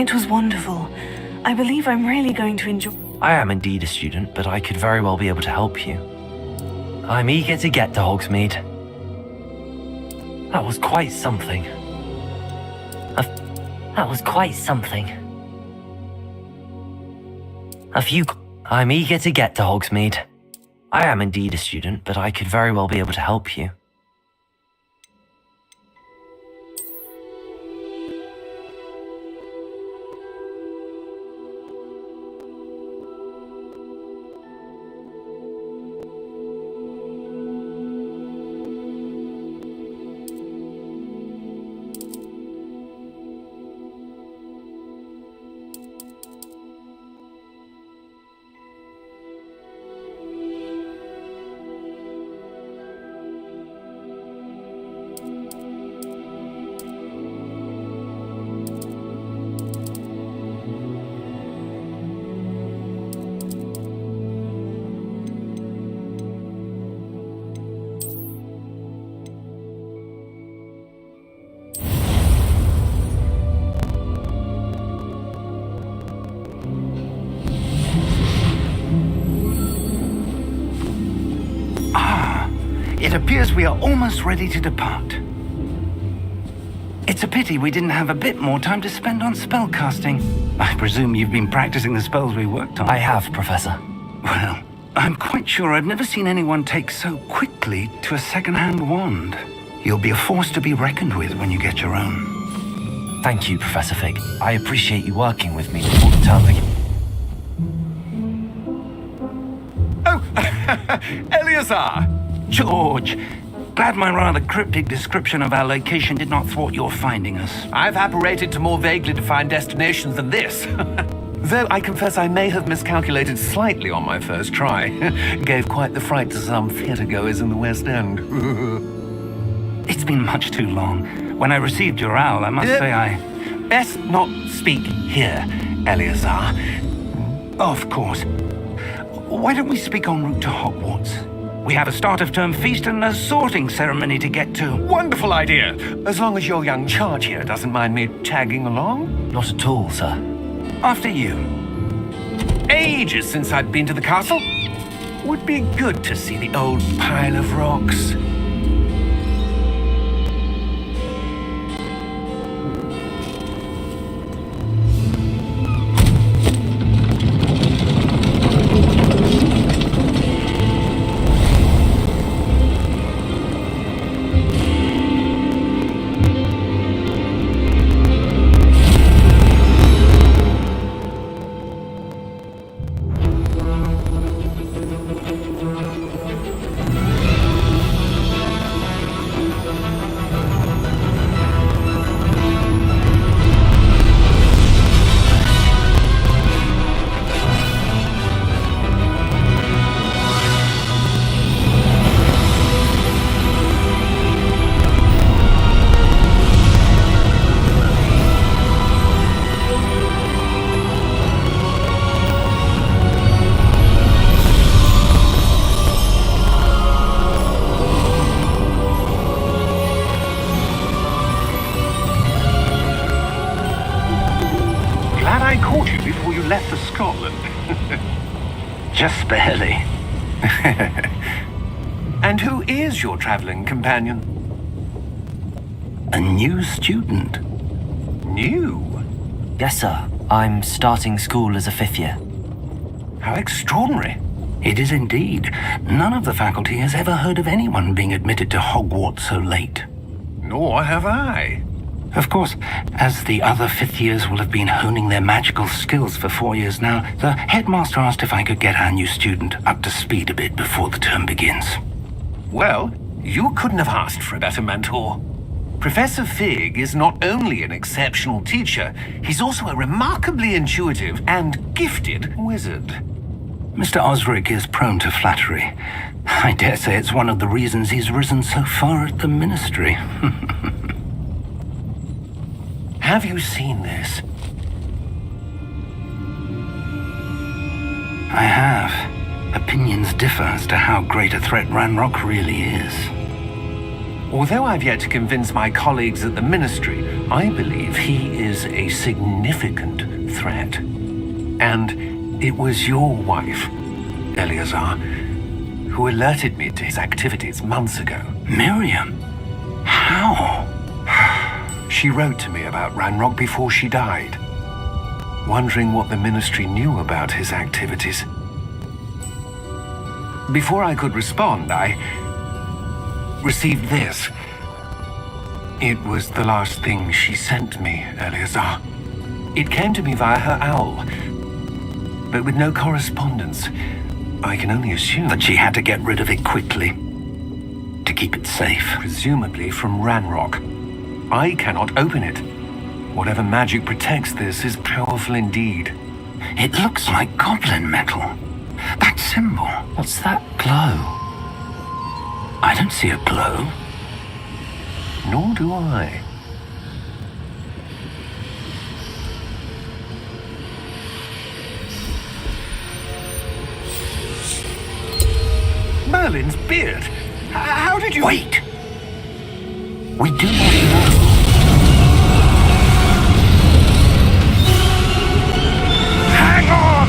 It was wonderful. I believe I'm really going to enjoy... I am indeed a student, but I could very well be able to help you. I'm eager to get to Hogsmeade. That was quite something. That was quite something. I'm eager to get to Hogsmeade. I am indeed a student, but I could very well be able to help you. It appears we are almost ready to depart. It's a pity we didn't have a bit more time to spend on spellcasting. I presume you've been practicing the spells we worked on. I have, Professor. Well, I'm quite sure I've never seen anyone take so quickly to a second-hand wand. You'll be a force to be reckoned with when you get your own. Thank you, Professor Fig. I appreciate you working with me before the term begins. Oh, Eleazar! George, glad my rather cryptic description of our location did not thwart your finding us. I've apparated to more vaguely defined destinations than this. Though I confess I may have miscalculated slightly on my first try. Gave quite the fright to some theatre-goers in the West End. It's been much too long. When I received your owl, I must say I... Best not speak here, Eleazar. Of course. Why don't we speak en route to Hogwarts? We have a start-of-term feast and a sorting ceremony to get to. Wonderful idea! As long as your young charge here doesn't mind me tagging along. Not at all, sir. After you. Ages since I'd been to the castle. Would be good to see the old pile of rocks. Just barely. And who is your traveling companion? A new student. New? Yes, sir. I'm starting school as a 5th year. How extraordinary. It is indeed. None of the faculty has ever heard of anyone being admitted to Hogwarts so late. Nor have I. Of course, as the other 5th years will have been honing their magical skills for 4 years now, the headmaster asked if I could get our new student up to speed a bit before the term begins. Well, you couldn't have asked for a better mentor. Professor Fig is not only an exceptional teacher, he's also a remarkably intuitive and gifted wizard. Mr. Osric is prone to flattery. I dare say it's one of the reasons he's risen so far at the ministry. Have you seen this? I have. Opinions differ as to how great a threat Ranrock really is. Although I've yet to convince my colleagues at the Ministry, I believe he is a significant threat. And it was your wife, Eleazar, who alerted me to his activities months ago. Miriam? How? She wrote to me about Ranrock before she died, wondering what the Ministry knew about his activities. Before I could respond, I received this. It was the last thing she sent me, Eleazar. It came to me via her owl, but with no correspondence. I can only assume That she had to get rid of it quickly to keep it safe. presumably from Ranrock. I cannot open it. Whatever magic protects this is powerful indeed. It looks like goblin metal. That symbol. What's that glow? I don't see a glow. Nor do I. Merlin's beard. How did you... Wait! We do not know. Hang on!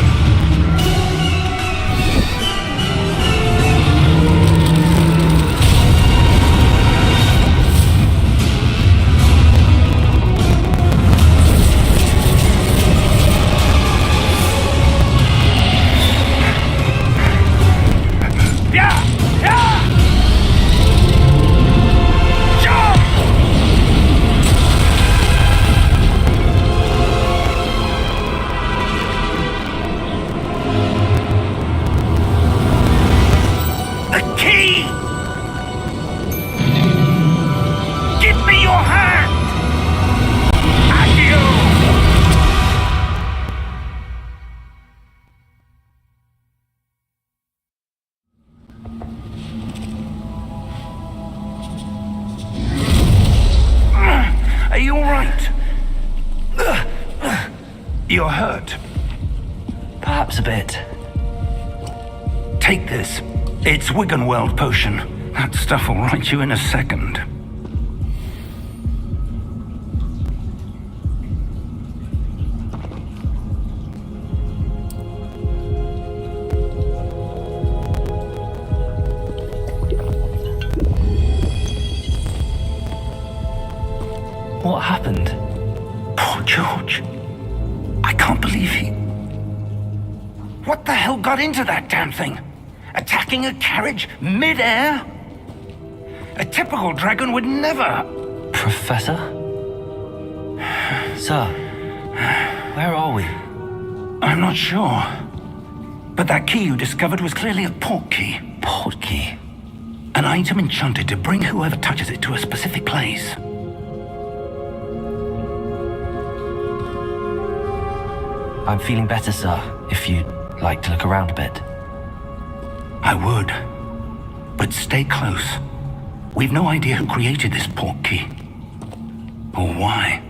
Are you all right? You're hurt. Perhaps a bit. Take this. It's Wiggenweld potion. That stuff will right you in a second. What happened? Poor George. I can't believe he... What the hell got into that damn thing? Attacking a carriage mid-air? A typical dragon would never... Professor? Sir, where are we? I'm not sure. But that key you discovered was clearly a port key. Port key? An item enchanted to bring whoever touches it to a specific place. I'm feeling better, sir, if you'd like to look around a bit. I would. But stay close. We've no idea who created this port key. Or why.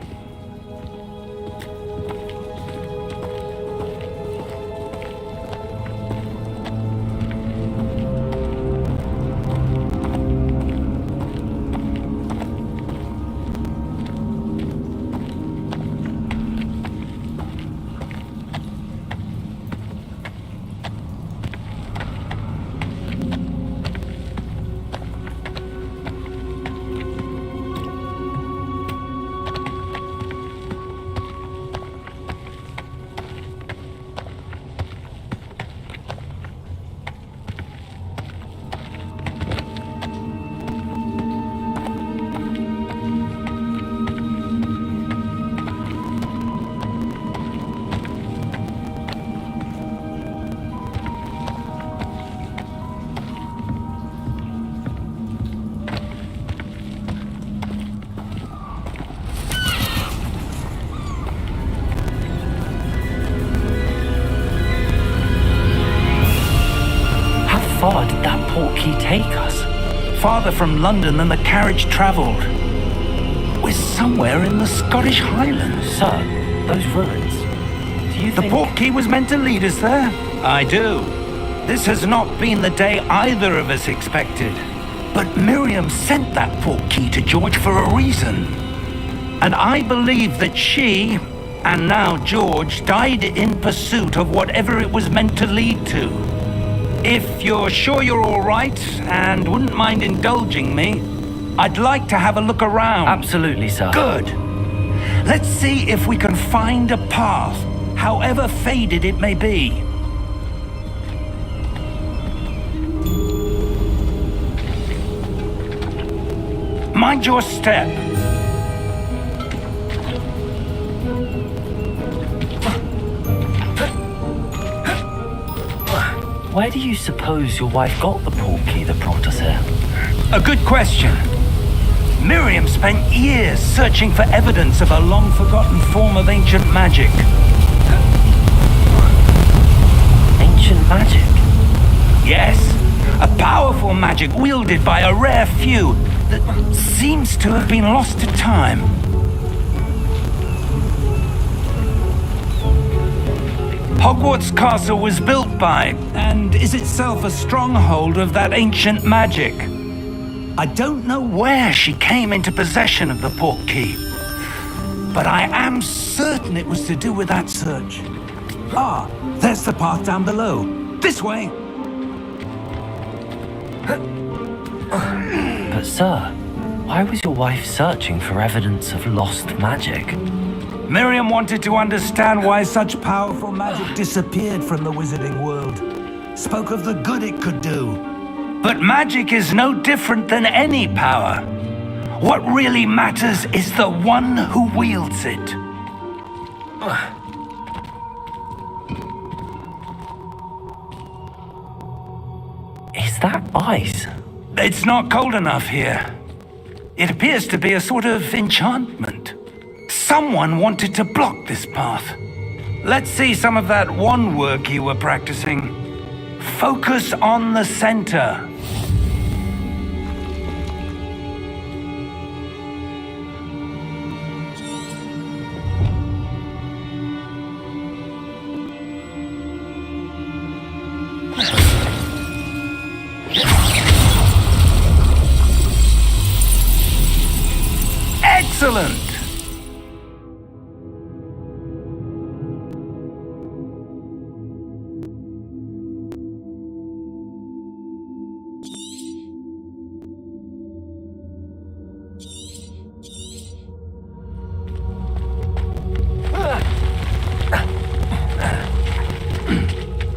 How far did that port key take us? Farther from London than the carriage travelled. We're somewhere in the Scottish Highlands. Sir, those ruins. Do you The think... port key was meant to lead us there? I do. This has not been the day either of us expected. But Miriam sent that portkey to George for a reason. And I believe that she, and now George, died in pursuit of whatever it was meant to lead to. If you're sure you're all right and wouldn't mind indulging me, I'd like to have a look around. Absolutely, sir. Good. Let's see if we can find a path, however faded it may be. Mind your step. Where do you suppose your wife got the portkey that brought us here? A good question. Miriam spent years searching for evidence of a long-forgotten form of ancient magic. Ancient magic? Yes, a powerful magic wielded by a rare few that seems to have been lost to time. Hogwarts Castle was built by, and is itself a stronghold of that ancient magic. I don't know where she came into possession of the portkey, but I am certain it was to do with that search. Ah, there's the path down below. This way! But sir, why was your wife searching for evidence of lost magic? Miriam wanted to understand why such powerful magic disappeared from the wizarding world. Spoke of the good it could do. But magic is no different than any power. What really matters is the one who wields it. Is that ice? It's not cold enough here. It appears to be a sort of enchantment. Someone wanted to block this path. Let's see some of that wand work you were practicing. Focus on the center. Excellent!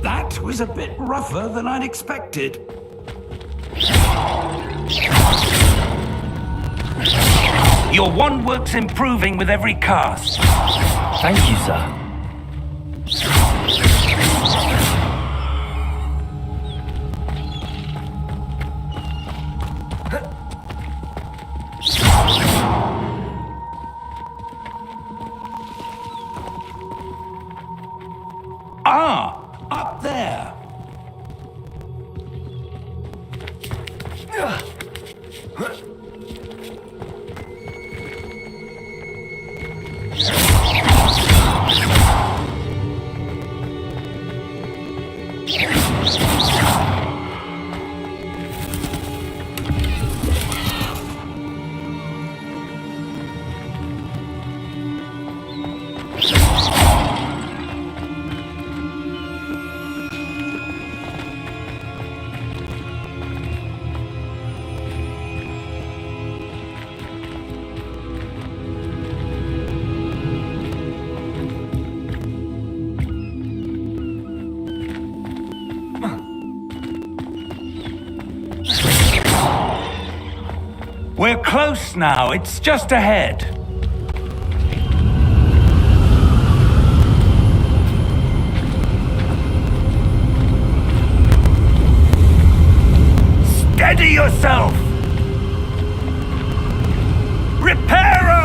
That was a bit rougher than I'd expected. Your wand work's improving with every cast. Thank you, sir. Ah, up there. We're close now. It's just ahead. Steady yourself! Reparo!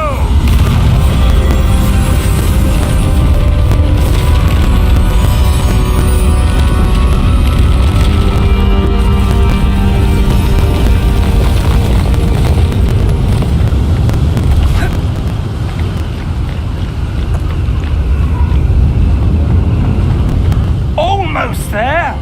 Almost there!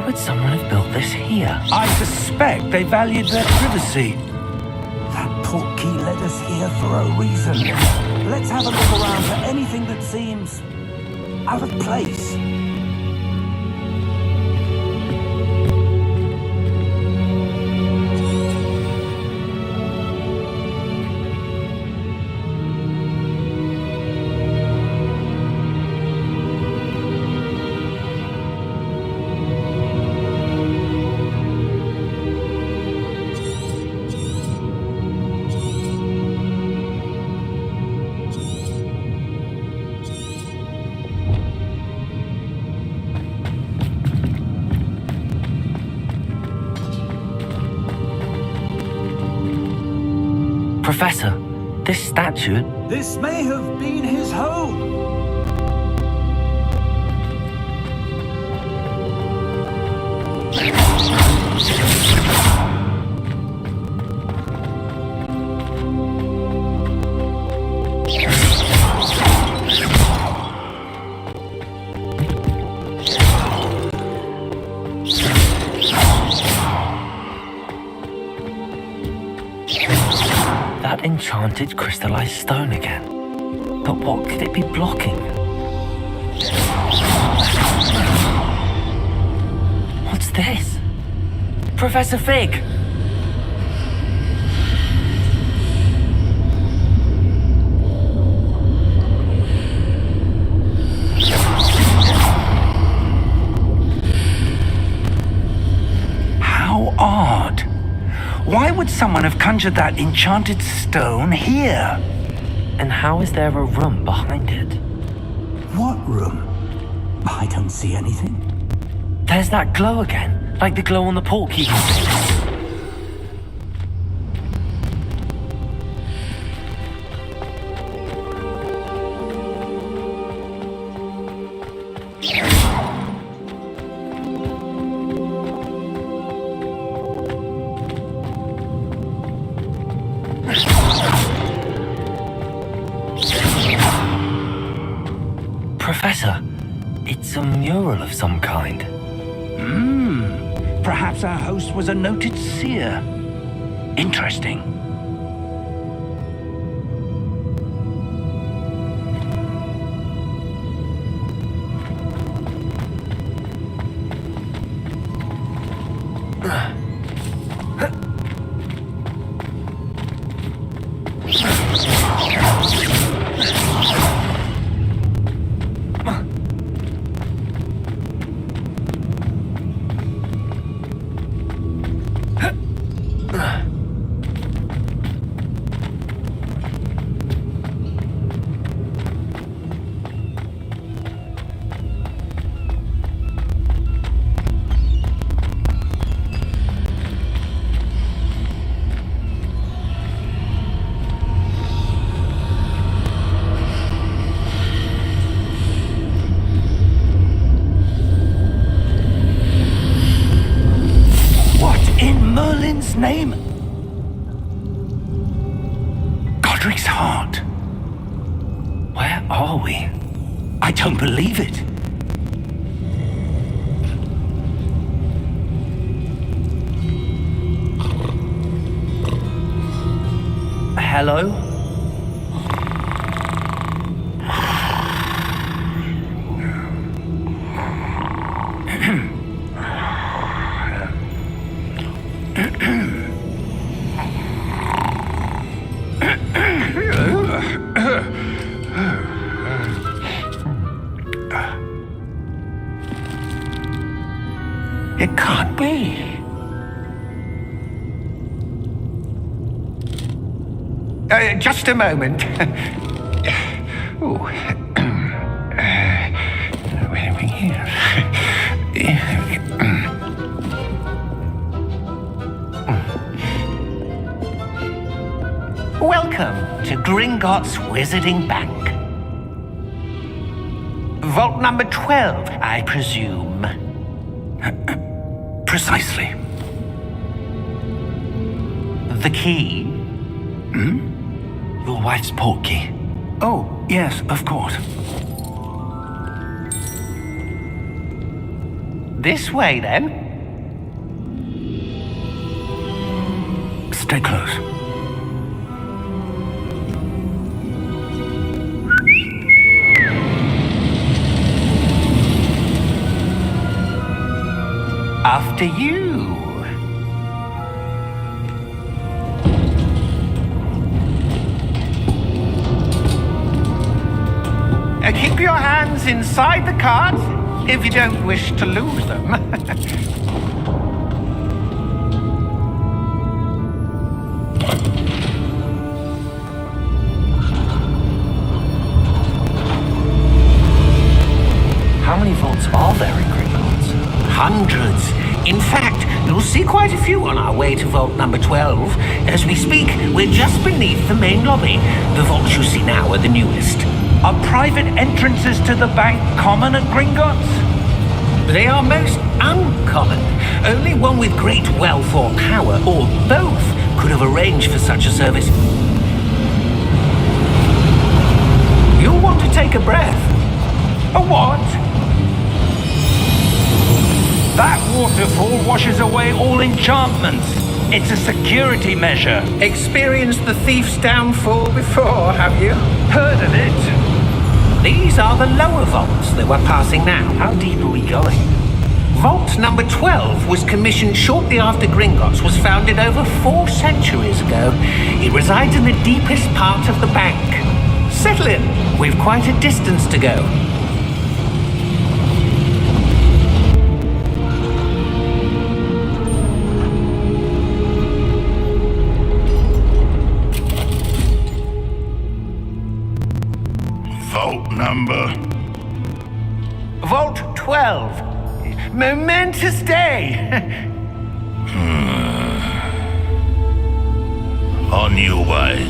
would someone have built this here? I suspect they valued their privacy. That portkey led us here for a reason. Let's have a look around for anything that seems out of place. Professor, this statue... This may have been his home. That enchanted crystallized stone again. But what could it be blocking? What's this? Professor Fig! How odd. Why would someone have conjured that enchanted stone here? And how is there a room behind it? What room? I don't see anything. There's that glow again, like the glow on the portkey. Professor, it's a mural of some kind. Perhaps our host was a noted seer. Interesting. Merlin's name? Godric's heart. Where are we? I don't believe it. Hello? It can't be. Just a moment. Oh. Where are we here? Welcome to Gringotts Wizarding Bank. Vault number 12, I presume. Precisely. The key? Your wife's portkey. Oh, yes, of course. This way, then. Stay close. After you. Keep your hands inside the cart if you don't wish to lose them. How many vaults are there in Gringotts? Hundreds. In fact, you'll see quite a few on our way to vault number 12. As we speak, we're just beneath the main lobby. The vaults you see now are the newest. Are private entrances to the bank common at Gringotts? They are most uncommon. Only one with great wealth or power, or both, could have arranged for such a service. You'll want to take a breath. A what? That waterfall washes away all enchantments. It's a security measure. Experienced the thief's downfall before, have you? Heard of it? These are the lower vaults that we're passing now. How deep are we going? Vault number 12 was commissioned shortly after Gringotts was founded over 4 centuries ago. It resides in the deepest part of the bank. Settle in. We've quite a distance to go. Vault number? Vault 12. Momentous day. On your way.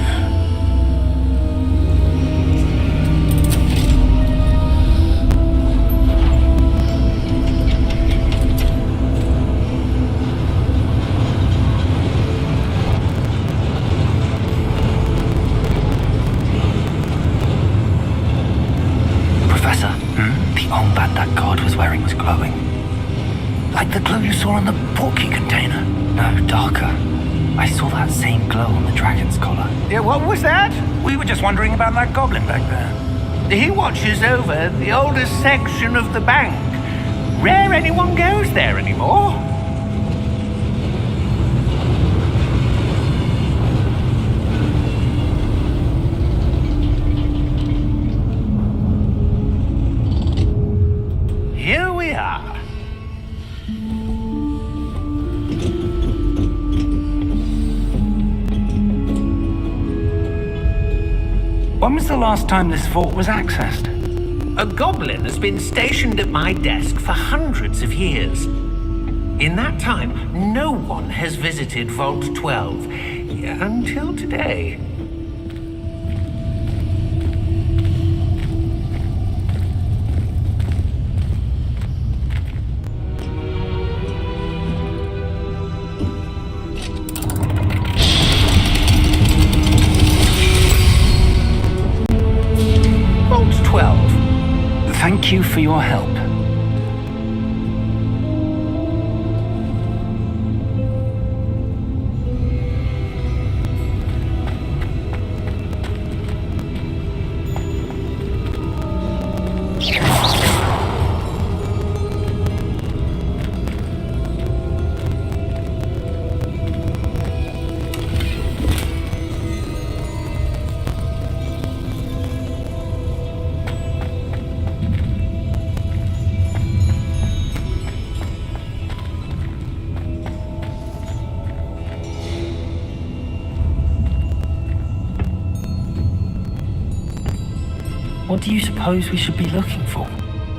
Professor, the armband that guard was wearing was glowing. Like the glow you saw on the portkey container? No, darker. I saw that same glow on the dragon's collar. Yeah, what was that? We were just wondering about that goblin back there. He watches over the oldest section of the bank. Rare anyone goes there anymore. Here we are. When was the last time this vault was accessed? A goblin has been stationed at my desk for hundreds of years. In that time, no one has visited Vault 12 until today. Vault 12. Thank you for your help. What do you suppose we should be looking for?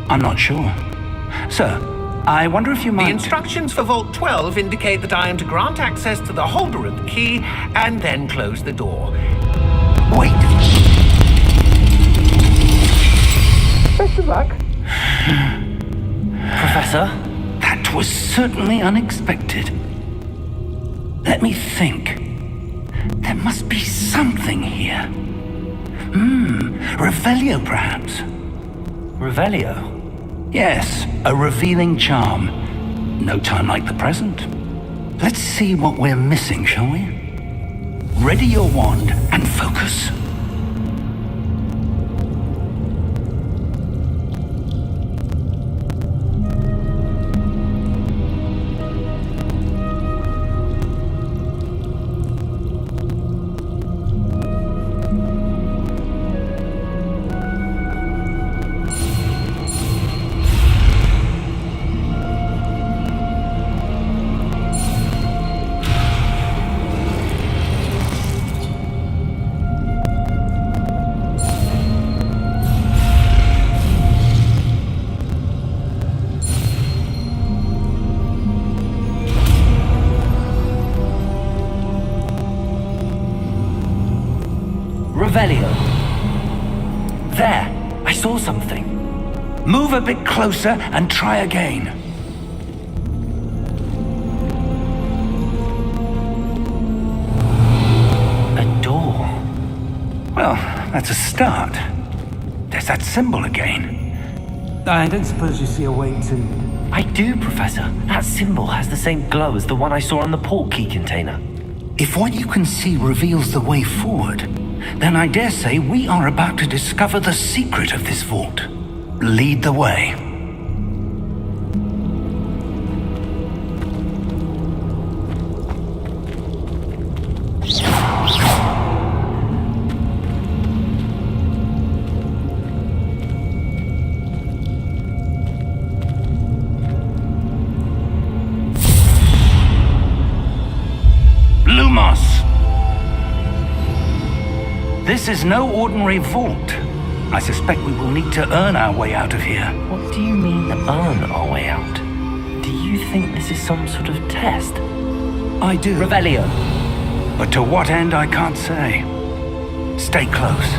I'm not sure. Sir, I wonder if you The might... instructions for Vault 12 indicate that I am to grant access to the holder of the key and then close the door. Wait! Best of luck. Professor? That was certainly unexpected. Let me think. There must be something here. Revelio, perhaps. Revelio? Yes, a revealing charm. No time like the present. Let's see what we're missing, shall we? Ready your wand and focus. Revelio. There, I saw something. Move a bit closer and try again. A door. Well, that's a start. There's that symbol again. I don't suppose you see a way to... I do, Professor. That symbol has the same glow as the one I saw on the port key container. If what you can see reveals the way forward, then I dare say we are about to discover the secret of this vault. Lead the way. Lumos! This is no ordinary vault. I suspect we will need to earn our way out of here. What do you mean, earn our way out? Do you think this is some sort of test? I do. Revelio. But to what end, I can't say. Stay close.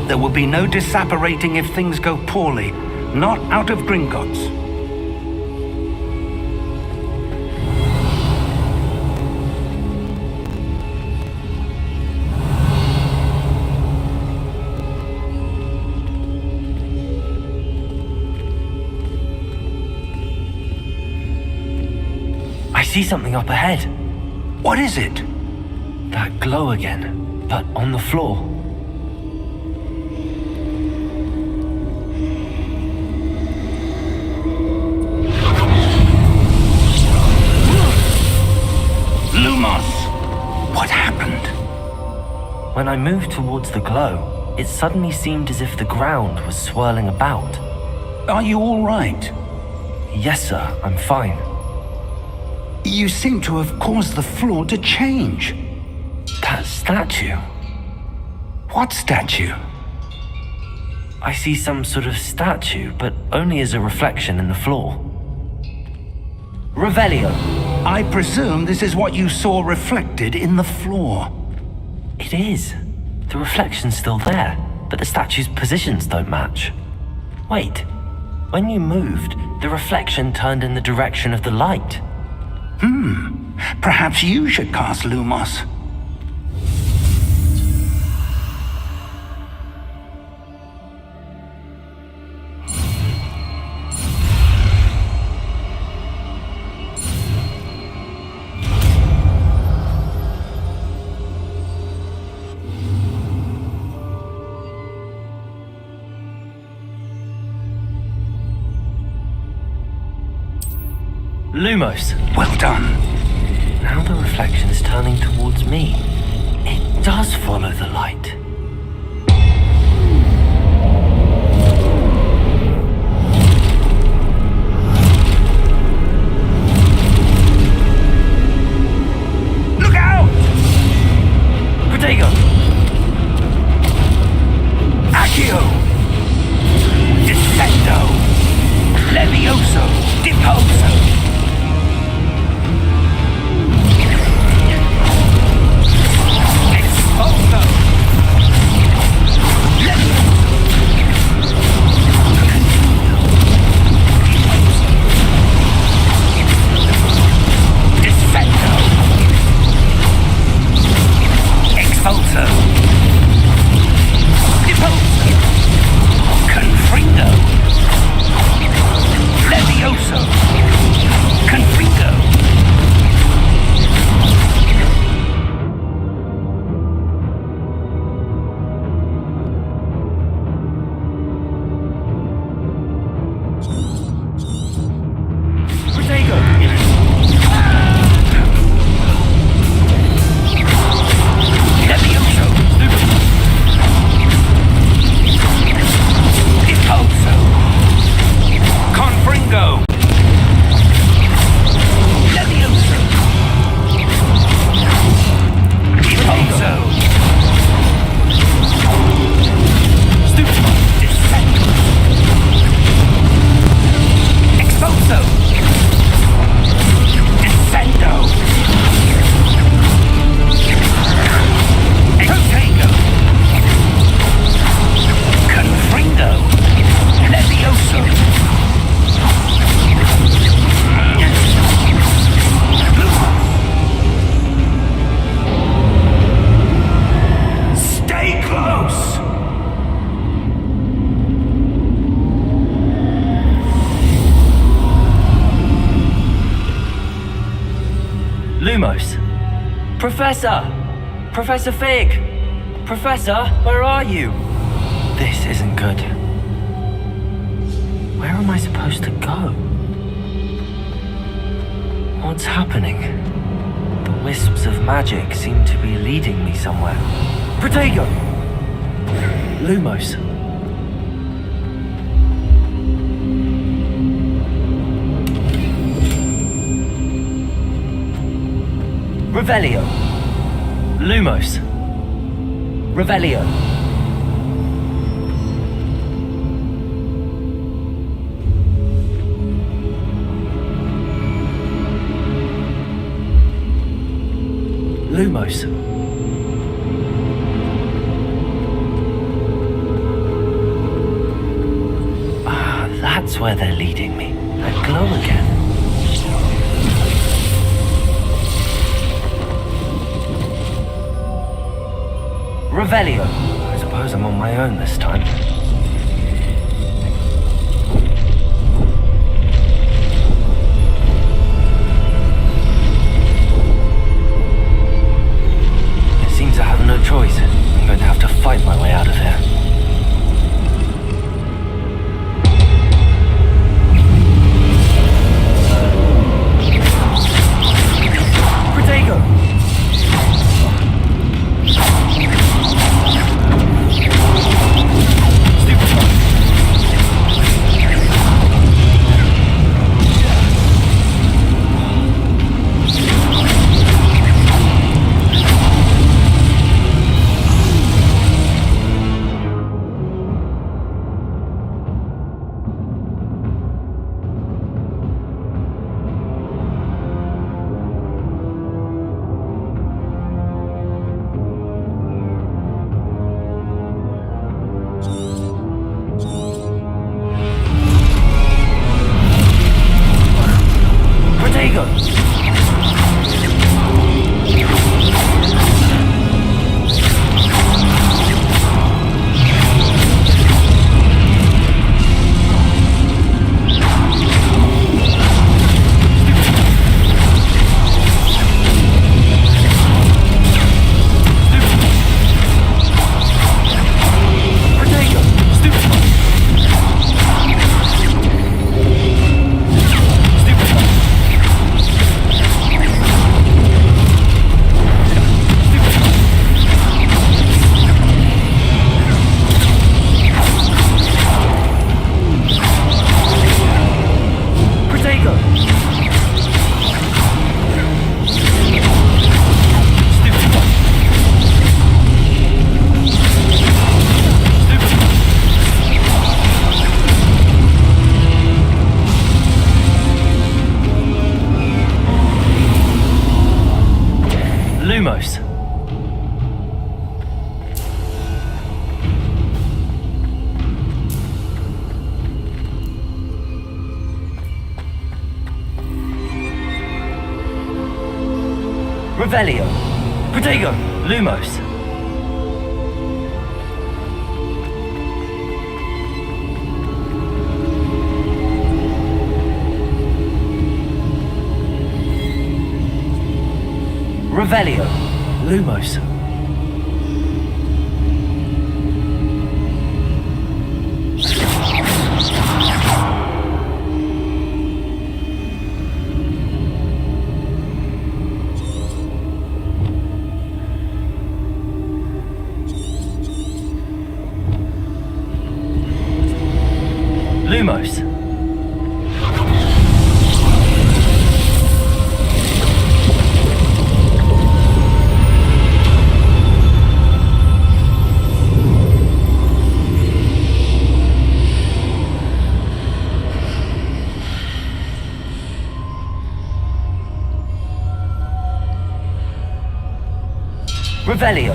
There will be no disapparating if things go poorly. Not out of Gringotts. I see something up ahead. What is it? That glow again, but on the floor. Lumos! What happened? When I moved towards the glow, it suddenly seemed as if the ground was swirling about. Are you all right? Yes, sir, I'm fine. You seem to have caused the floor to change. That statue. What statue? I see some sort of statue, but only as a reflection in the floor. Revelio. I presume this is what you saw reflected in the floor. It is. The reflection's still there, but the statue's positions don't match. Wait. When you moved, the reflection turned in the direction of the light. Perhaps you should cast Lumos. Lumos. Well done. Now the reflection is turning towards me. It does follow the light. Look out! Protego! Accio! Descendo! Levioso! Deposo! Professor! Professor Fig! Professor, where are you? This isn't good. Where am I supposed to go? What's happening? The wisps of magic seem to be leading me somewhere. Protego! Lumos. Revelio. Lumos. Revelio. Lumos. Ah, that's where they're leading me. That glow again. Revelio. I suppose I'm on my own this time. It seems I have no choice. I'm going to have to fight my way out of here. Protego! Lumos. Revelio. Protego. Lumos. Revelio. Lumos. Lumos. Revelio.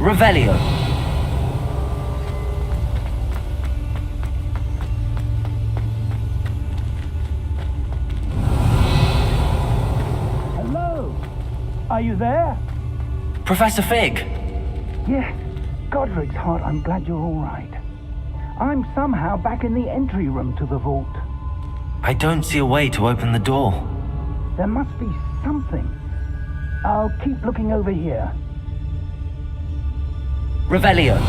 Revelio. Hello? Are you there? Professor Fig. Yes. Godric's heart, I'm glad you're all right. I'm somehow back in the entry room to the vault. I don't see a way to open the door. There must be something. I'll keep looking over here. Revelio.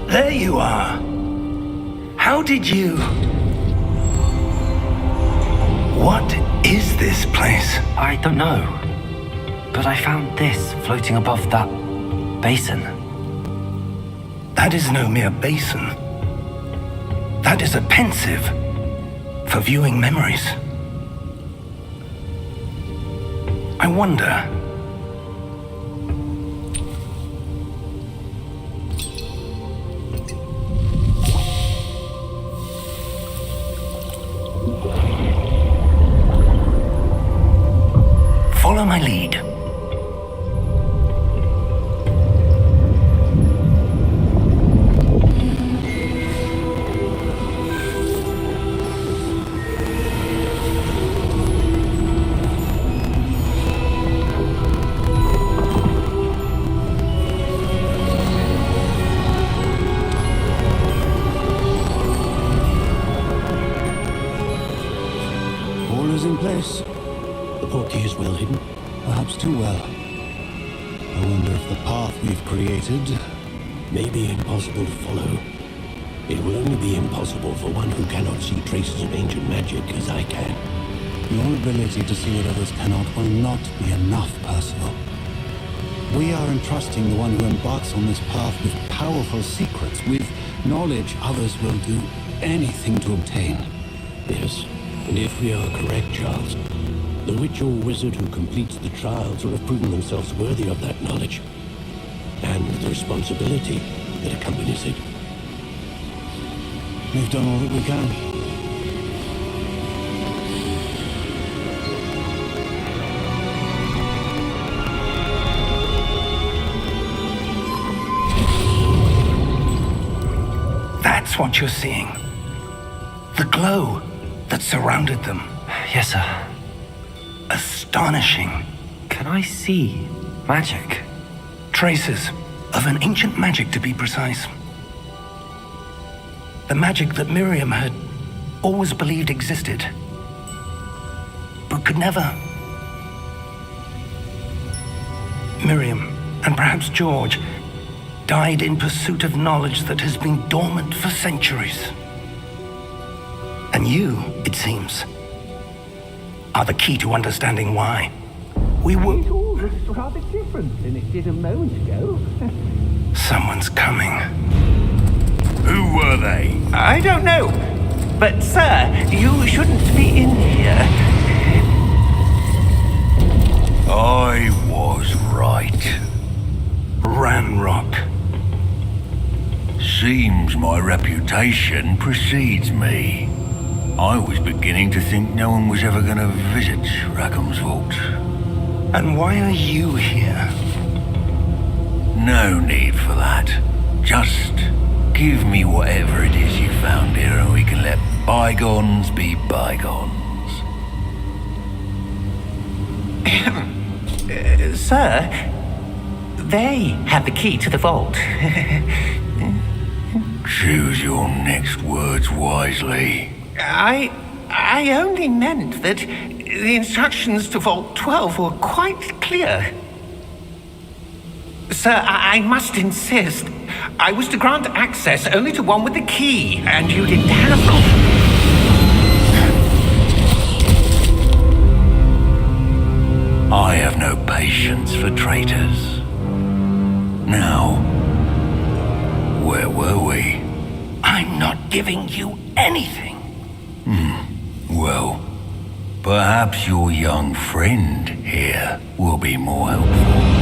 There you are. How did you... What is this place? I don't know. But I found this floating above that basin. That is no mere basin. That is a pensive for viewing memories. I wonder... Follow my lead. All is in place. The portkey is well hidden, perhaps too well. I wonder if the path we've created may be impossible to follow. It will only be impossible for one who cannot see traces of ancient magic as I can. Your ability to see what others cannot will not be enough, Percival. We are entrusting the one who embarks on this path with powerful secrets, with knowledge others will do anything to obtain. Yes, and if we are correct, Charles, the witch or wizard who completes the trials will have proven themselves worthy of that knowledge, and the responsibility that accompanies it. We've done all that we can. That's what you're seeing. The glow that surrounded them. Yes, sir. Astonishing. Can I see magic? Traces of an ancient magic, to be precise. The magic that Miriam had always believed existed, but could never. Miriam, and perhaps George, died in pursuit of knowledge that has been dormant for centuries. And you, it seems, are the key to understanding why. We were... It all looks rather different than it did a moment ago. Someone's coming. Who were they? I don't know. But, sir, you shouldn't be in here. I was right. Ranrock. Seems my reputation precedes me. I was beginning to think no one was ever going to visit Rackham's vault. And why are you here? No need for that. Just give me whatever it is you found here and we can let bygones be bygones. Sir, they have the key to the vault. Choose your next words wisely. I only meant that the instructions to Vault 12 were quite clear. Sir, I must insist. I was to grant access only to one with the key, and you didn't have one. I have no patience for traitors. Now, where were we? I'm not giving you anything. Well, perhaps your young friend here will be more helpful.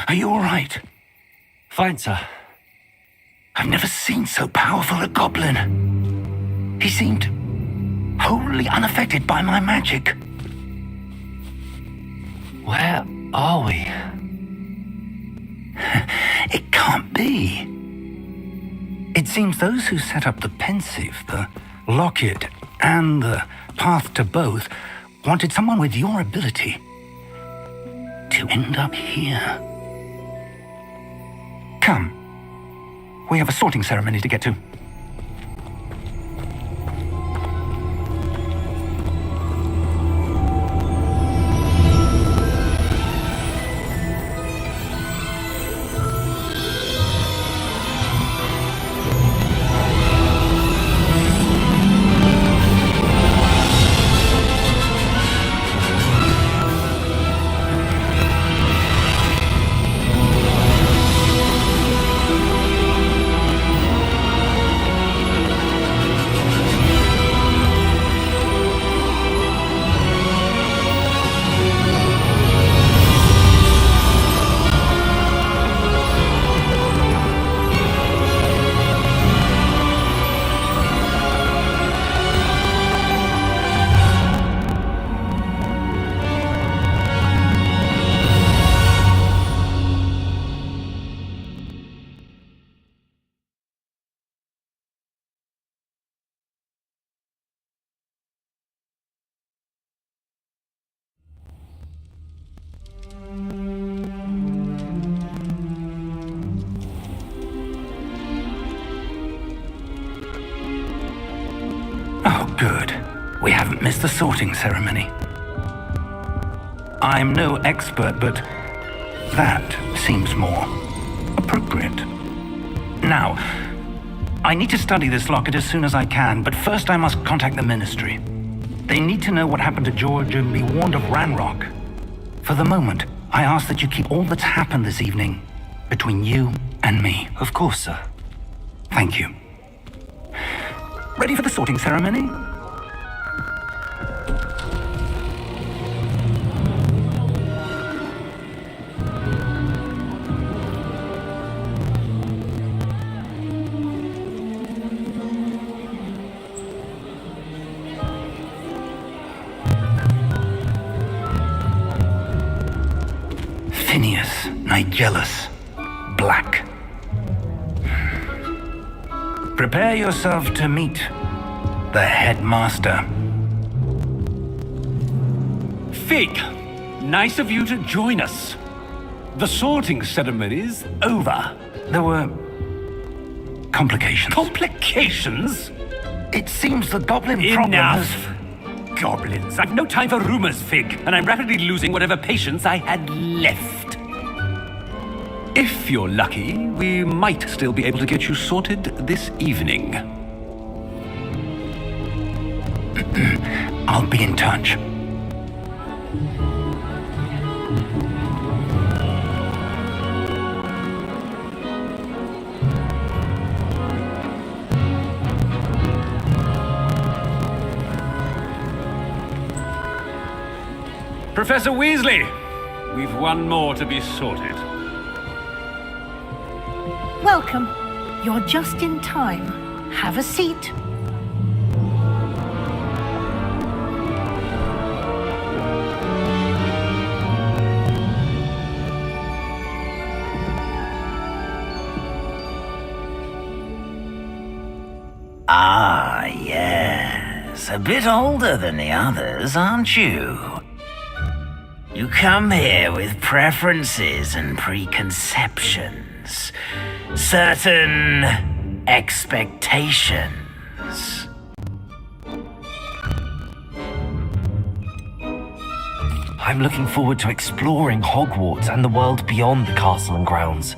Are you all right? Fine, sir. I've never seen so powerful a goblin. He seemed wholly unaffected by my magic. Where are we? It can't be. It seems those who set up the pensive, the locket, and the path to both wanted someone with your ability to end up here. Come. We have a sorting ceremony to get to. Oh, good. We haven't missed the sorting ceremony. I'm no expert, but that seems more appropriate. Now, I need to study this locket as soon as I can, but first I must contact the Ministry. They need to know what happened to George and be warned of Ranrock. For the moment, I ask that you keep all that's happened this evening between you and me. Of course, sir. Thank you. Ready for the sorting ceremony? Phineas, Nigellus, Black. Prepare yourself to meet the headmaster. Fig, nice of you to join us. The sorting ceremony's over. There were complications. Complications? It seems the goblin problem Enough! has... Goblins. I've no time for rumors, Fig, and I'm rapidly losing whatever patience I had left. If you're lucky, we might still be able to get you sorted this evening. I'll be in touch. Professor Weasley, we've one more to be sorted. Welcome. You're just in time. Have a seat. Ah, yes. A bit older than the others, aren't you? You come here with preferences and preconceptions. Certain expectations. I'm looking forward to exploring Hogwarts and the world beyond the castle and grounds.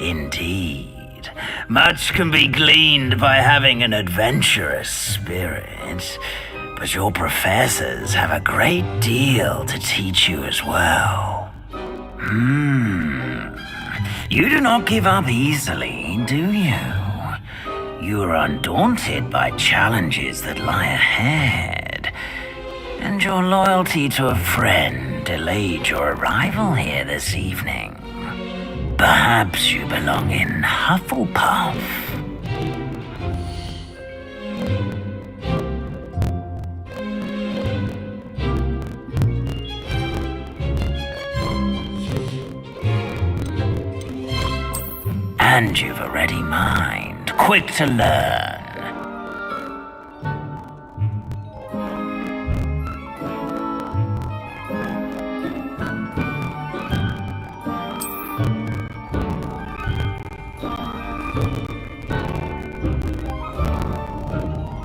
Indeed. Much can be gleaned by having an adventurous spirit, but your professors have a great deal to teach you as well. You do not give up easily, do you? You are undaunted by challenges that lie ahead, and your loyalty to a friend delayed your arrival here this evening. Perhaps you belong in Hufflepuff. And you've a ready mind, quick to learn.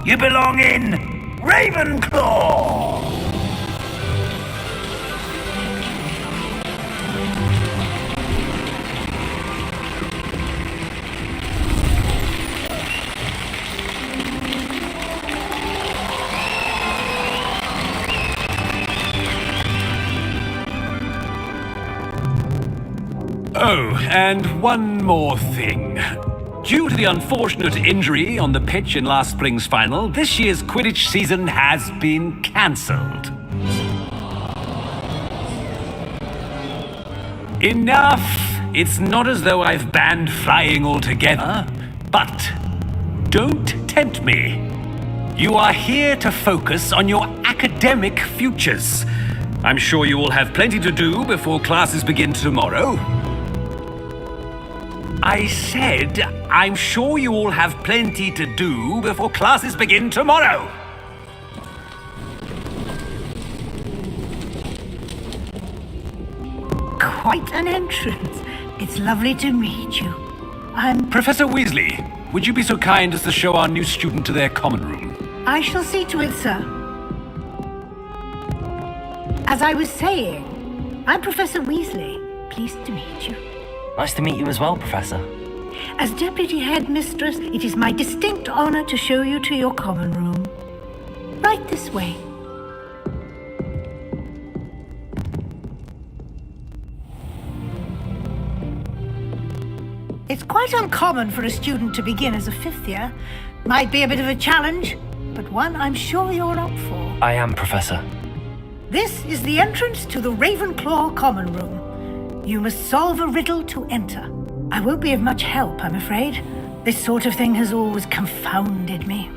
You belong in Ravenclaw! Oh, and one more thing. Due to the unfortunate injury on the pitch in last spring's final, this year's Quidditch season has been cancelled. Enough! It's not as though I've banned flying altogether, but don't tempt me. You are here to focus on your academic futures. I'm sure you all have plenty to do before classes begin tomorrow. I said, I'm sure you all have plenty to do before classes begin tomorrow. Quite an entrance. It's lovely to meet you. I'm... Professor Weasley, would you be so kind as to show our new student to their common room? I shall see to it, sir. As I was saying, I'm Professor Weasley. Pleased to meet you. Nice to meet you as well, Professor. As Deputy Headmistress, it is my distinct honor to show you to your common room. Right this way. It's quite uncommon for a student to begin as a fifth year. Might be a bit of a challenge, but one I'm sure you're up for. I am, Professor. This is the entrance to the Ravenclaw common room. You must solve a riddle to enter. I won't be of much help, I'm afraid. This sort of thing has always confounded me.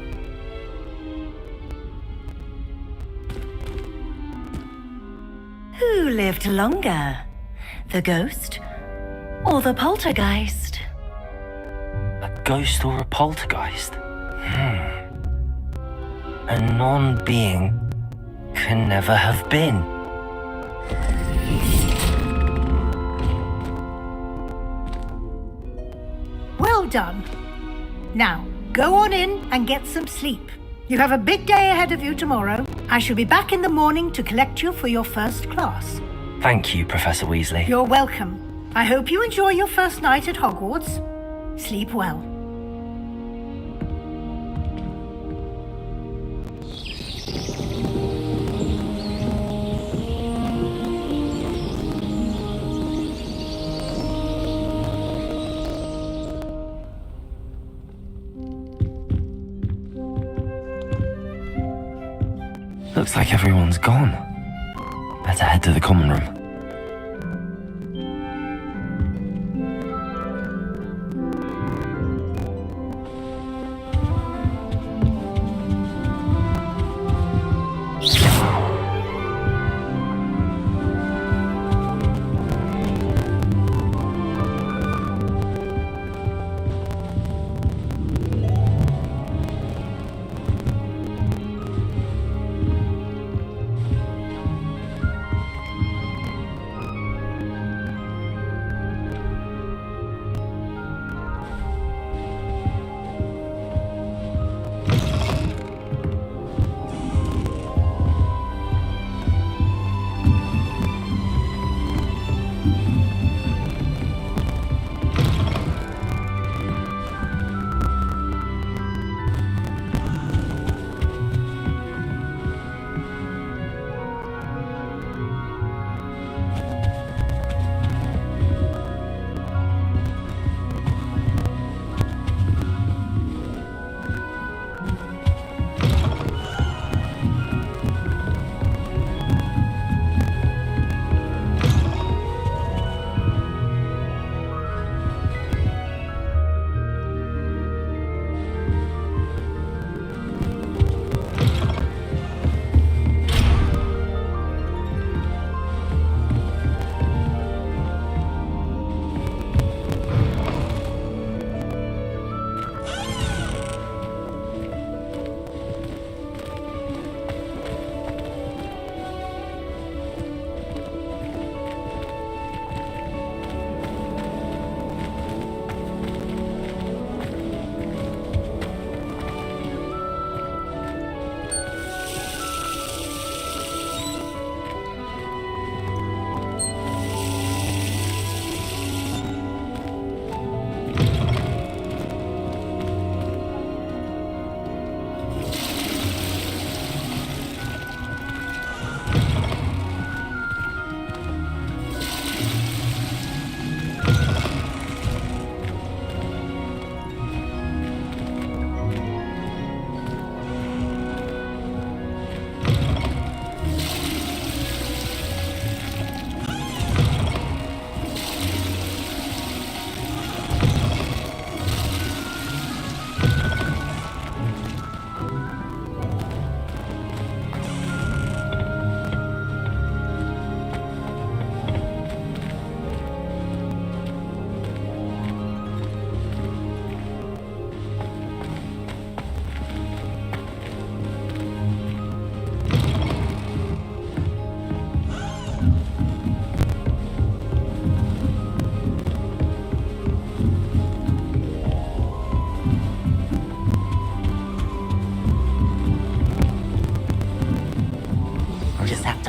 Who lived longer? The ghost or the poltergeist? A ghost or a poltergeist? A non-being can never have been. Well done. Now, go on in and get some sleep. You have a big day ahead of you tomorrow. I shall be back in the morning to collect you for your first class. Thank you, Professor Weasley. You're welcome. I hope you enjoy your first night at Hogwarts. Sleep well. Looks like everyone's gone. Better head to the common room.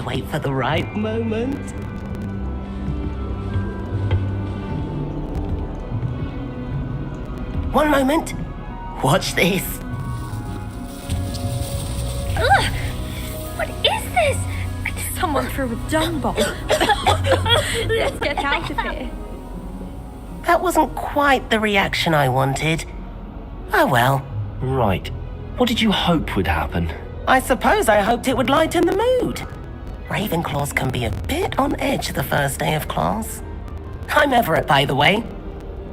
Wait for the right moment. One moment. Watch this. Ugh! What is this? Someone threw a dung bomb. Let's get out of here. That wasn't quite the reaction I wanted. Oh well. Right. What did you hope would happen? I suppose I hoped it would lighten the mood. Ravenclaws can be a bit on edge the first day of class. I'm Everett, by the way.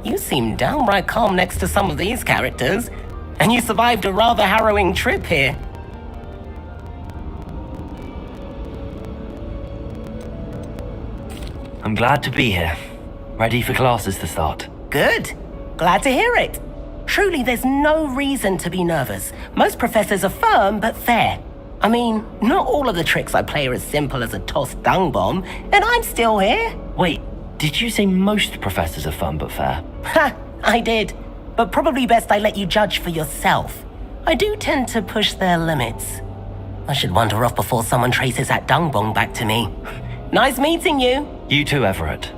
You seem downright calm next to some of these characters, and you survived a rather harrowing trip here. I'm glad to be here. Ready for classes to start. Good. Glad to hear it. Truly, there's no reason to be nervous. Most professors are firm but fair. I mean, not all of the tricks I play are as simple as a tossed dung bomb, and I'm still here. Wait, did you say most professors are fun but fair? Ha, I did. But probably best I let you judge for yourself. I do tend to push their limits. I should wander off before someone traces that dung bomb back to me. Nice meeting you. You too, Everett.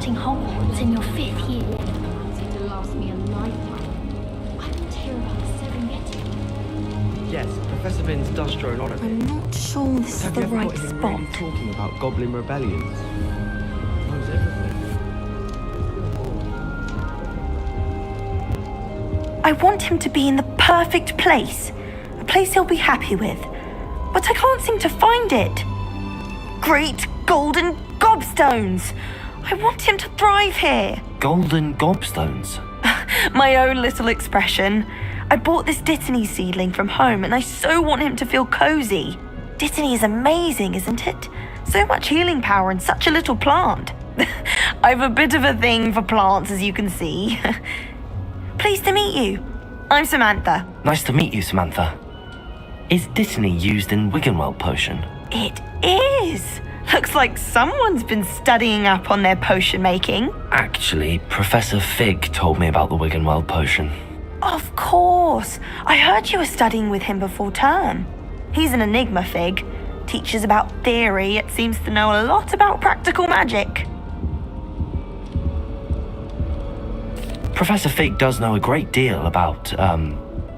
starting Hogwarts in your 5th year. It's going to last me a lifetime. I want to hear about the Serengeti. Yes, Professor Binns does drone on a bit. I'm not sure this is the right spot. Really talking about goblin rebellions. Knows everything. I want him to be in the perfect place. A place he'll be happy with. But I can't seem to find it. Great golden gobstones! I want him to thrive here. Golden gobstones? My own little expression. I bought this Dittany seedling from home and I so want him to feel cozy. Dittany is amazing, isn't it? So much healing power in such a little plant. I've a bit of a thing for plants, as you can see. Pleased to meet you. I'm Samantha. Nice to meet you, Samantha. Is Dittany used in Wiggenweld potion? It is. Looks like someone's been studying up on their potion making. Actually, Professor Fig told me about the Wiggenweld potion. Of course. I heard you were studying with him before term. He's an enigma, Fig. Teaches about theory, yet seems to know a lot about practical magic. Professor Fig does know a great deal about,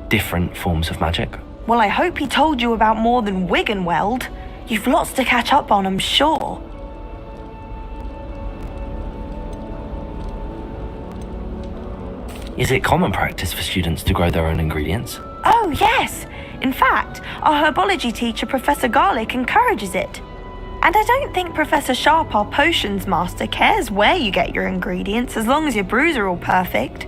different forms of magic. Well, I hope he told you about more than Wiggenweld. You've lots to catch up on, I'm sure. Is it common practice for students to grow their own ingredients? Oh, yes. In fact, our herbology teacher, Professor Garlick, encourages it. And I don't think Professor Sharp, our potions master, cares where you get your ingredients as long as your brews are all perfect.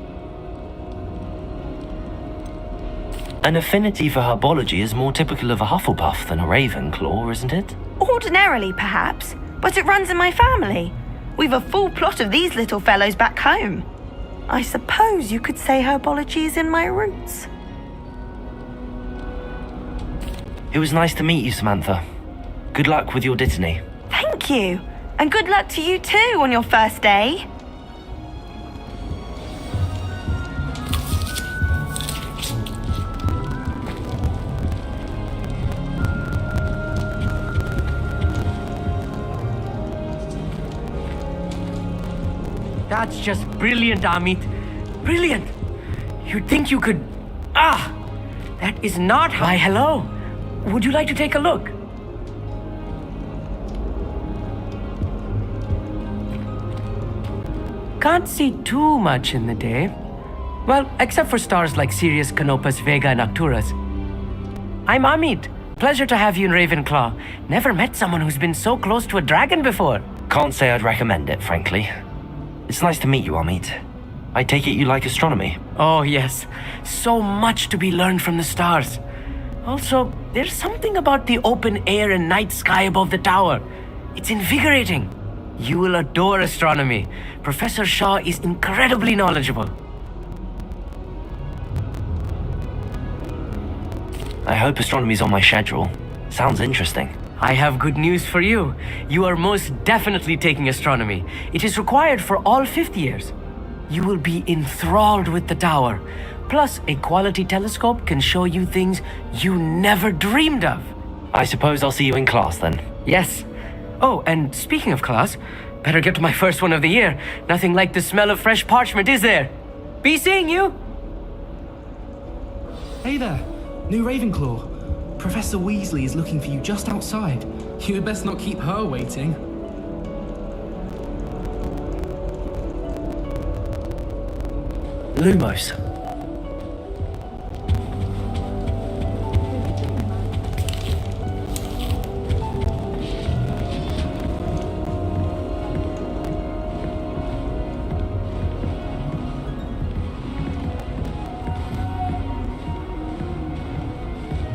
An affinity for herbology is more typical of a Hufflepuff than a Ravenclaw, isn't it? Ordinarily, perhaps, but it runs in my family. We've a full plot of these little fellows back home. I suppose you could say herbology is in my roots. It was nice to meet you, Samantha. Good luck with your Dittany. Thank you. And good luck to you too on your first day. That's just brilliant, Amit. Brilliant. You'd think you could... That is not... Why, hello. Would you like to take a look? Can't see too much in the day. Well, except for stars like Sirius, Canopus, Vega, and Arcturus. I'm Amit. Pleasure to have you in Ravenclaw. Never met someone who's been so close to a dragon before. Can't say I'd recommend it, frankly. It's nice to meet you, Amit. I take it you like astronomy? Oh, yes. So much to be learned from the stars. Also, there's something about the open air and night sky above the tower. It's invigorating. You will adore astronomy. Professor Shaw is incredibly knowledgeable. I hope astronomy's on my schedule. Sounds interesting. I have good news for you. You are most definitely taking astronomy. It is required for all 5th years. You will be enthralled with the tower. Plus, a quality telescope can show you things you never dreamed of. I suppose I'll see you in class then. Yes. Oh, and speaking of class, better get to my first one of the year. Nothing like the smell of fresh parchment, is there? Be seeing you! Hey there, new Ravenclaw. Professor Weasley is looking for you just outside. You had best not keep her waiting. Lumos.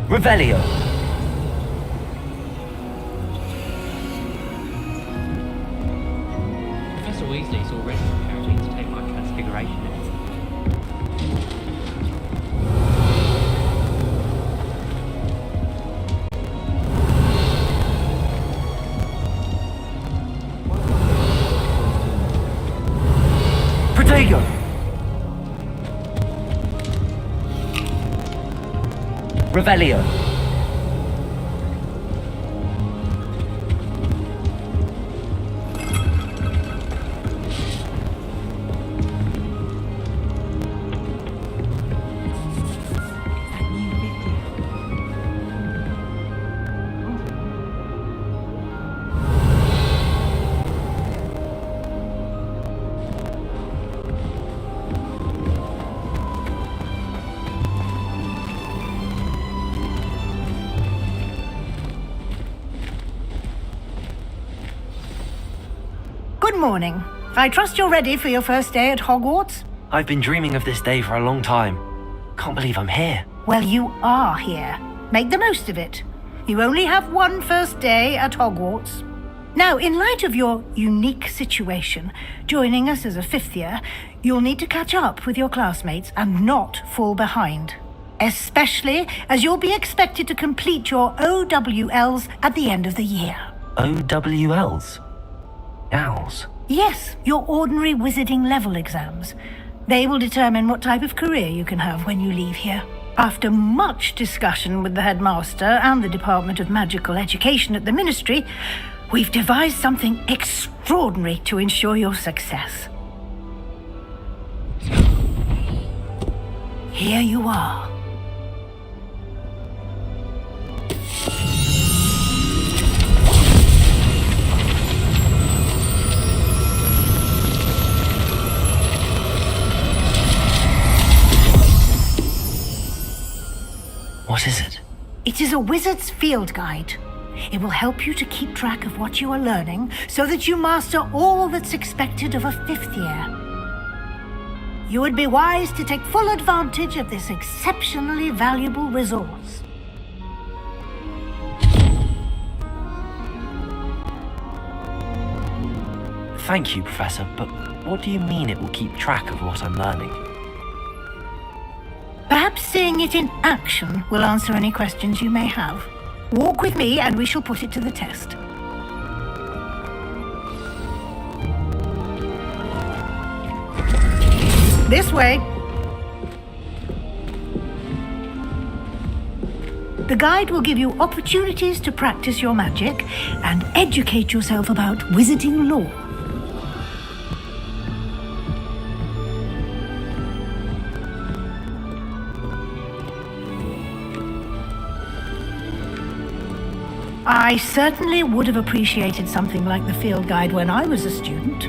Revelio. Professor Weasley's already preparing to take my transfiguration in. Protego. Revelio. Good morning. I trust you're ready for your first day at Hogwarts? I've been dreaming of this day for a long time. Can't believe I'm here. Well, you are here. Make the most of it. You only have one first day at Hogwarts. Now, in light of your unique situation, joining us as a fifth year, you'll need to catch up with your classmates and not fall behind. Especially as you'll be expected to complete your OWLs at the end of the year. OWLs? Owls? Yes, your ordinary wizarding level exams. They will determine what type of career you can have when you leave here. After much discussion with the headmaster and the Department of Magical Education at the Ministry, we've devised something extraordinary to ensure your success. Here you are. What is it? It is a wizard's field guide. It will help you to keep track of what you are learning so that you master all that's expected of a fifth year. You would be wise to take full advantage of this exceptionally valuable resource. Thank you, Professor, but what do you mean it will keep track of what I'm learning? Perhaps seeing it in action will answer any questions you may have. Walk with me and we shall put it to the test. This way. The guide will give you opportunities to practice your magic and educate yourself about wizarding lore. I certainly would have appreciated something like the field guide when I was a student.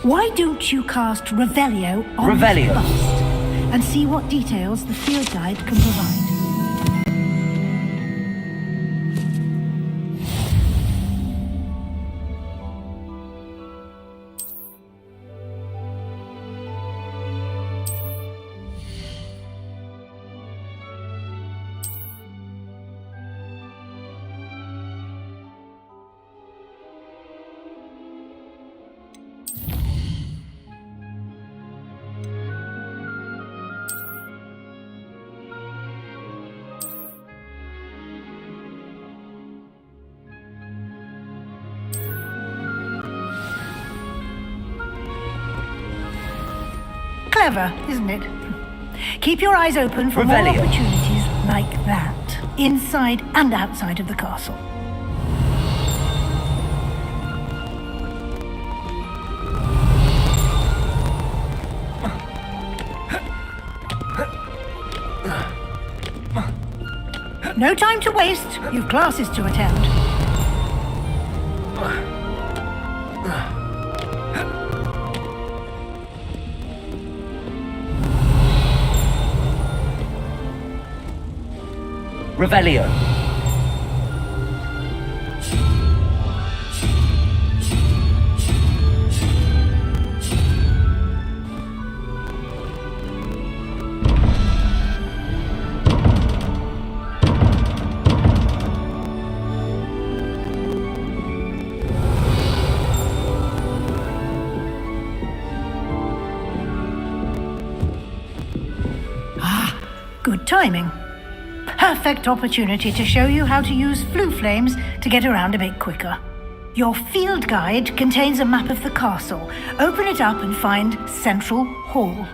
Why don't you cast Revelio on the bust and see what details the field guide can provide? Clever, isn't it? Keep your eyes open for more opportunities like that, inside and outside of the castle. No time to waste. You've classes to attend. Revelio. Good timing. Perfect opportunity to show you how to use flue flames to get around a bit quicker. Your field guide contains a map of the castle. Open it up and find Central Hall.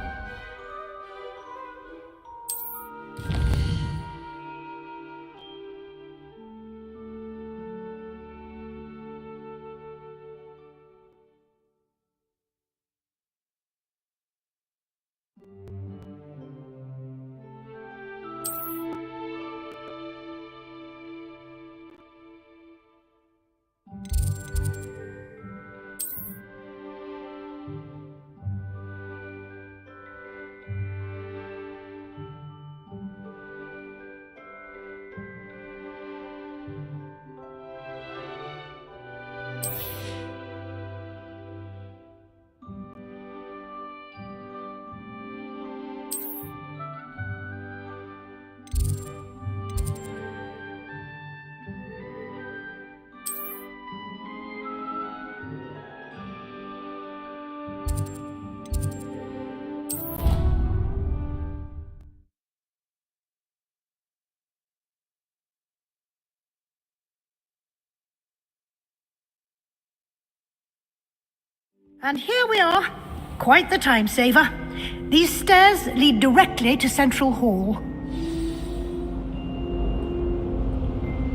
And here we are. Quite the time saver. These stairs lead directly to Central Hall.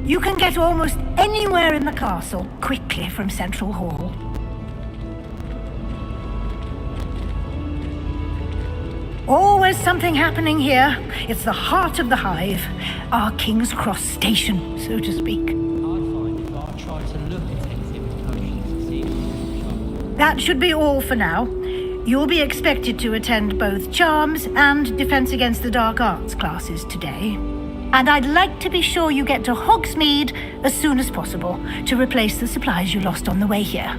You can get almost anywhere in the castle quickly from Central Hall. Always something happening here. It's the heart of the hive. Our King's Cross station, so to speak. That should be all for now. You'll be expected to attend both Charms and Defense Against the Dark Arts classes today. And I'd like to be sure you get to Hogsmeade as soon as possible to replace the supplies you lost on the way here.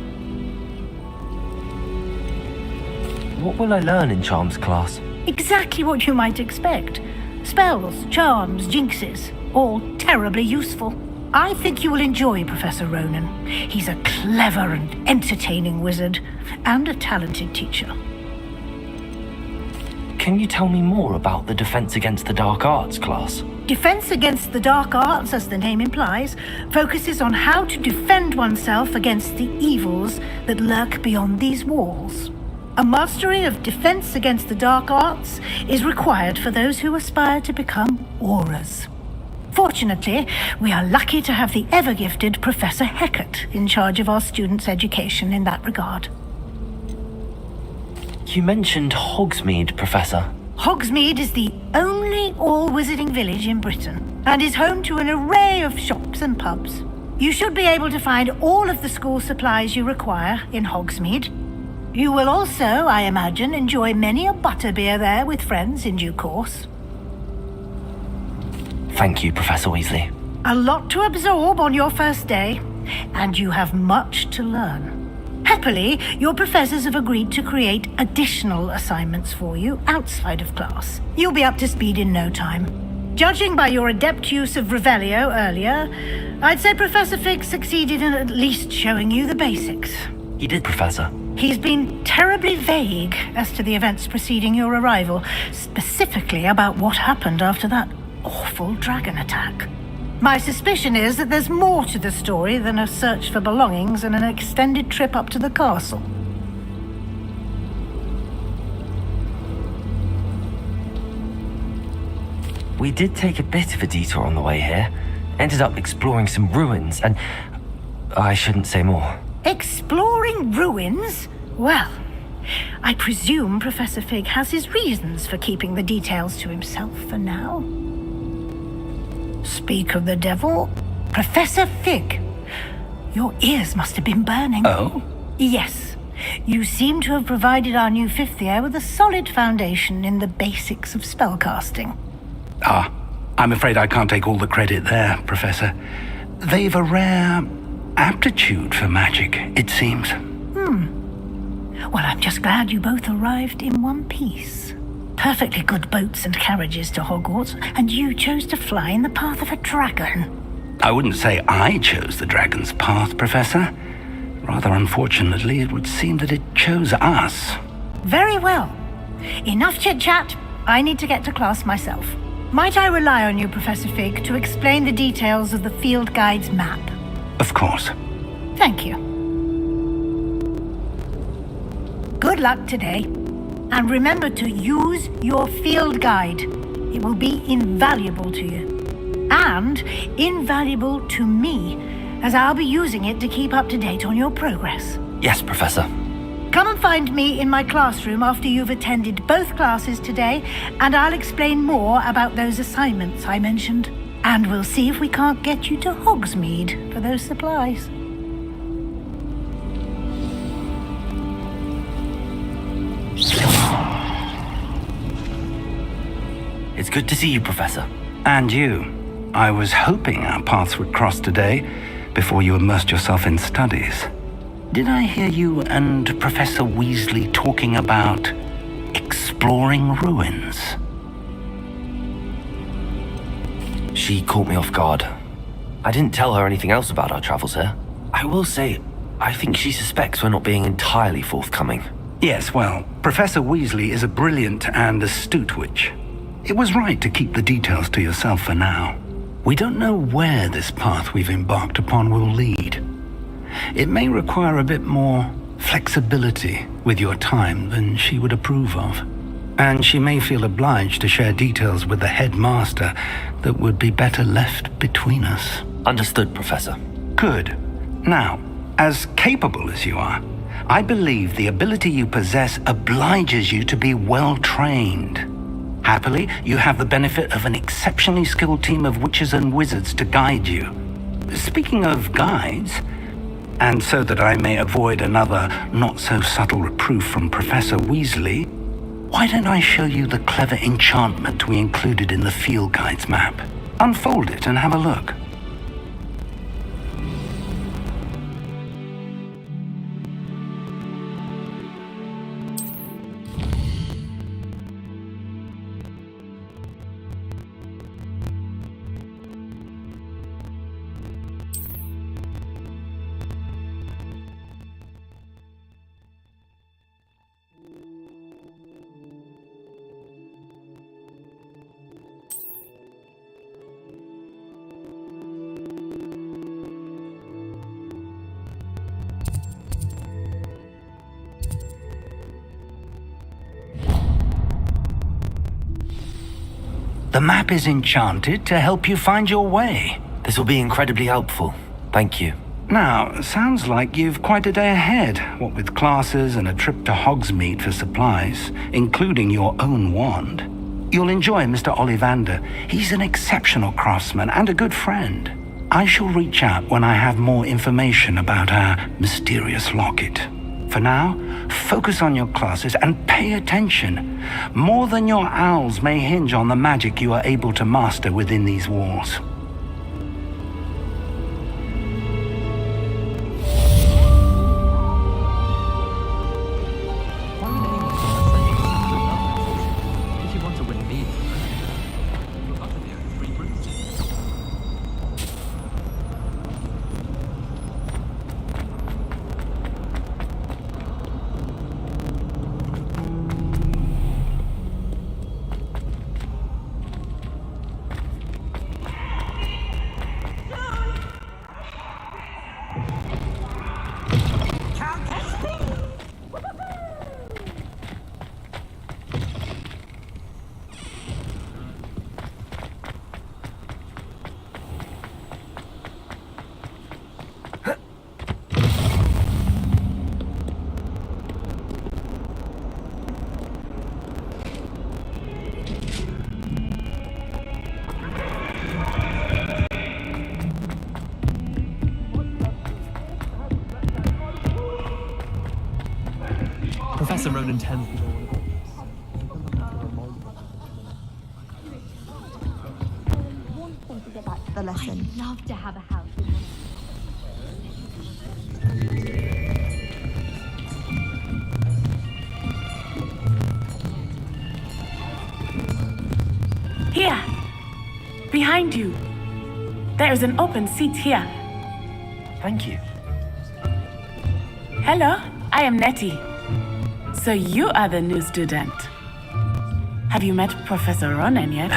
What will I learn in Charms class? Exactly what you might expect. Spells, charms, jinxes, all terribly useful. I think you will enjoy Professor Ronan. He's a clever and entertaining wizard, and a talented teacher. Can you tell me more about the Defense Against the Dark Arts class? Defense Against the Dark Arts, as the name implies, focuses on how to defend oneself against the evils that lurk beyond these walls. A mastery of Defense Against the Dark Arts is required for those who aspire to become auras. Fortunately, we are lucky to have the ever-gifted Professor Heckert in charge of our students' education in that regard. You mentioned Hogsmeade, Professor. Hogsmeade is the only all-wizarding village in Britain and is home to an array of shops and pubs. You should be able to find all of the school supplies you require in Hogsmeade. You will also, I imagine, enjoy many a butterbeer there with friends in due course. Thank you, Professor Weasley. A lot to absorb on your first day, and you have much to learn. Happily, your professors have agreed to create additional assignments for you outside of class. You'll be up to speed in no time. Judging by your adept use of Revelio earlier, I'd say Professor Fig succeeded in at least showing you the basics. He did, Professor. He's been terribly vague as to the events preceding your arrival, specifically about what happened after that awful dragon attack. My suspicion is that there's more to the story than a search for belongings and an extended trip up to the castle. We did take a bit of a detour on the way here. Ended up exploring some ruins and... I shouldn't say more. Exploring ruins? Well, I presume Professor Fig has his reasons for keeping the details to himself for now. Speak of the devil, Professor Fig. Your ears must have been burning. Oh? Yes. You seem to have provided our new fifth year with a solid foundation in the basics of spellcasting. I'm afraid I can't take all the credit there, Professor. They've a rare aptitude for magic, it seems. Well, I'm just glad you both arrived in one piece. Perfectly good boats and carriages to Hogwarts, and you chose to fly in the path of a dragon. I wouldn't say I chose the dragon's path, Professor. Rather unfortunately, it would seem that it chose us. Very well. Enough chit-chat. I need to get to class myself. Might I rely on you, Professor Fig, to explain the details of the field guide's map? Of course. Thank you. Good luck today. And remember to use your field guide. It will be invaluable to you. And invaluable to me, as I'll be using it to keep up to date on your progress. Yes, Professor. Come and find me in my classroom after you've attended both classes today, and I'll explain more about those assignments I mentioned. And we'll see if we can't get you to Hogsmeade for those supplies. It's good to see you, Professor. And you. I was hoping our paths would cross today before you immersed yourself in studies. Did I hear you and Professor Weasley talking about exploring ruins? She caught me off guard. I didn't tell her anything else about our travels here. I will say, I think she suspects we're not being entirely forthcoming. Yes, well, Professor Weasley is a brilliant and astute witch. It was right to keep the details to yourself for now. We don't know where this path we've embarked upon will lead. It may require a bit more flexibility with your time than she would approve of. And she may feel obliged to share details with the headmaster that would be better left between us. Understood, Professor. Good. Now, as capable as you are, I believe the ability you possess obliges you to be well trained. Happily, you have the benefit of an exceptionally skilled team of witches and wizards to guide you. Speaking of guides, and so that I may avoid another not-so-subtle reproof from Professor Weasley, why don't I show you the clever enchantment we included in the field guide's map? Unfold it and have a look. The map is enchanted to help you find your way. This will be incredibly helpful. Thank you. Now, sounds like you've quite a day ahead, what with classes and a trip to Hogsmeade for supplies, including your own wand. You'll enjoy Mr. Ollivander. He's an exceptional craftsman and a good friend. I shall reach out when I have more information about our mysterious locket. For now, focus on your classes and pay attention. More than your owls may hinge on the magic you are able to master within these walls. Professor Ronan intends the lesson. I'd love to have a house in Here! Behind you! There is an open seat here. Thank you. Hello, I am Nettie. So you are the new student. Have you met Professor Ronan yet?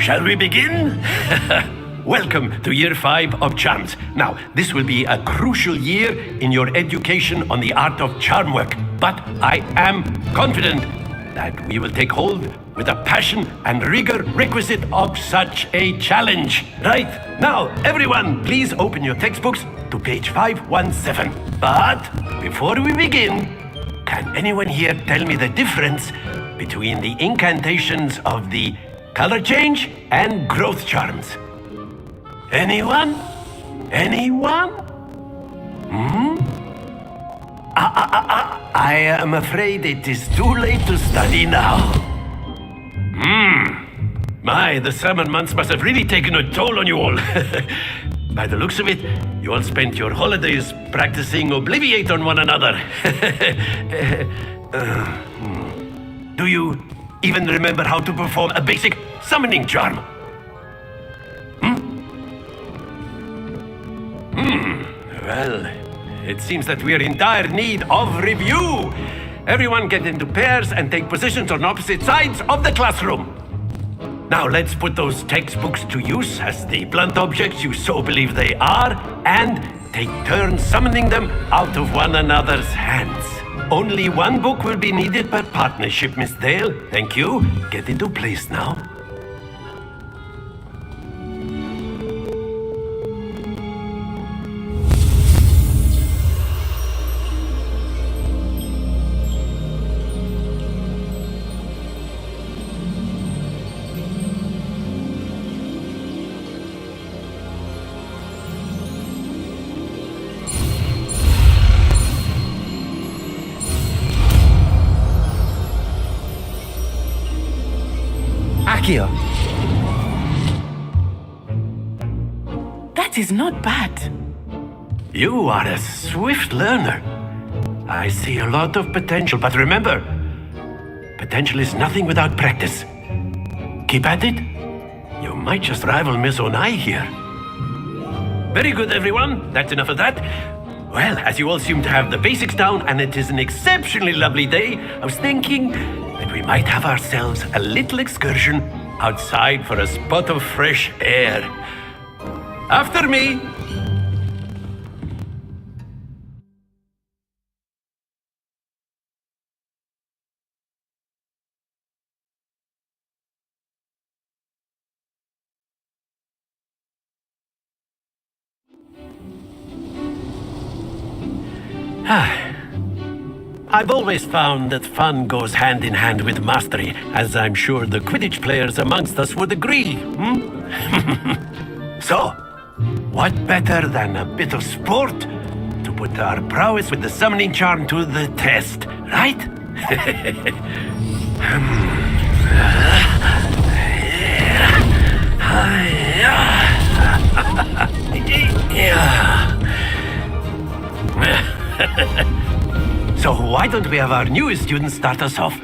Shall we begin? Welcome to Year 5 of Charms. Now, this will be a crucial year in your education on the art of charm work, but I am confident that we will take hold with the passion and rigor requisite of such a challenge. Right, now, everyone, please open your textbooks to page 517. But before we begin, can anyone here tell me the difference between the incantations of the color change and growth charms? Anyone? Anyone? I am afraid it is too late to study now. My, the summer months must have really taken a toll on you all. By the looks of it, you all spent your holidays practicing Obliviate on one another. Do you even remember how to perform a basic summoning charm? Well, it seems that we are in dire need of review. Everyone get into pairs and take positions on opposite sides of the classroom. Now let's put those textbooks to use as the blunt objects you so believe they are, and take turns summoning them out of one another's hands. Only one book will be needed per partnership, Miss Dale. Thank you. Get into place now. Akio. That is not bad. You are a swift learner. I see a lot of potential, but remember, potential is nothing without practice. Keep at it. You might just rival Miss Onai here. Very good, everyone. That's enough of that. Well, as you all seem to have the basics down, and it is an exceptionally lovely day, I was thinking that we might have ourselves a little excursion outside for a spot of fresh air. After me! I've always found that fun goes hand in hand with mastery, as I'm sure the Quidditch players amongst us would agree. So, what better than a bit of sport to put our prowess with the summoning charm to the test, right? So why don't we have our newest student start us off?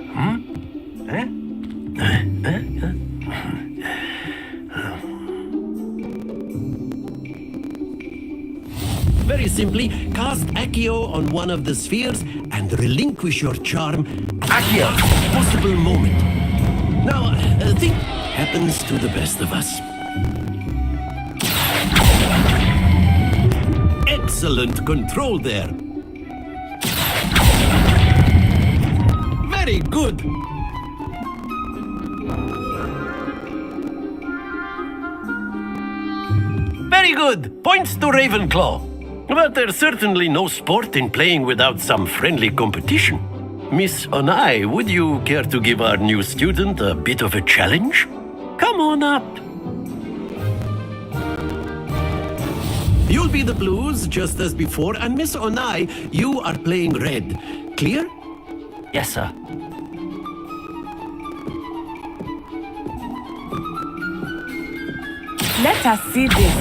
Very simply, cast Accio on one of the spheres and relinquish your charm at the possible moment. Now, think happens to the best of us. Excellent control there. Very good. Very good. Points to Ravenclaw. But there's certainly no sport in playing without some friendly competition. Miss Onai, would you care to give our new student a bit of a challenge? Come on up. You'll be the blues just as before, and Miss Onai, you are playing red. Clear? Yes, sir. Let us see this.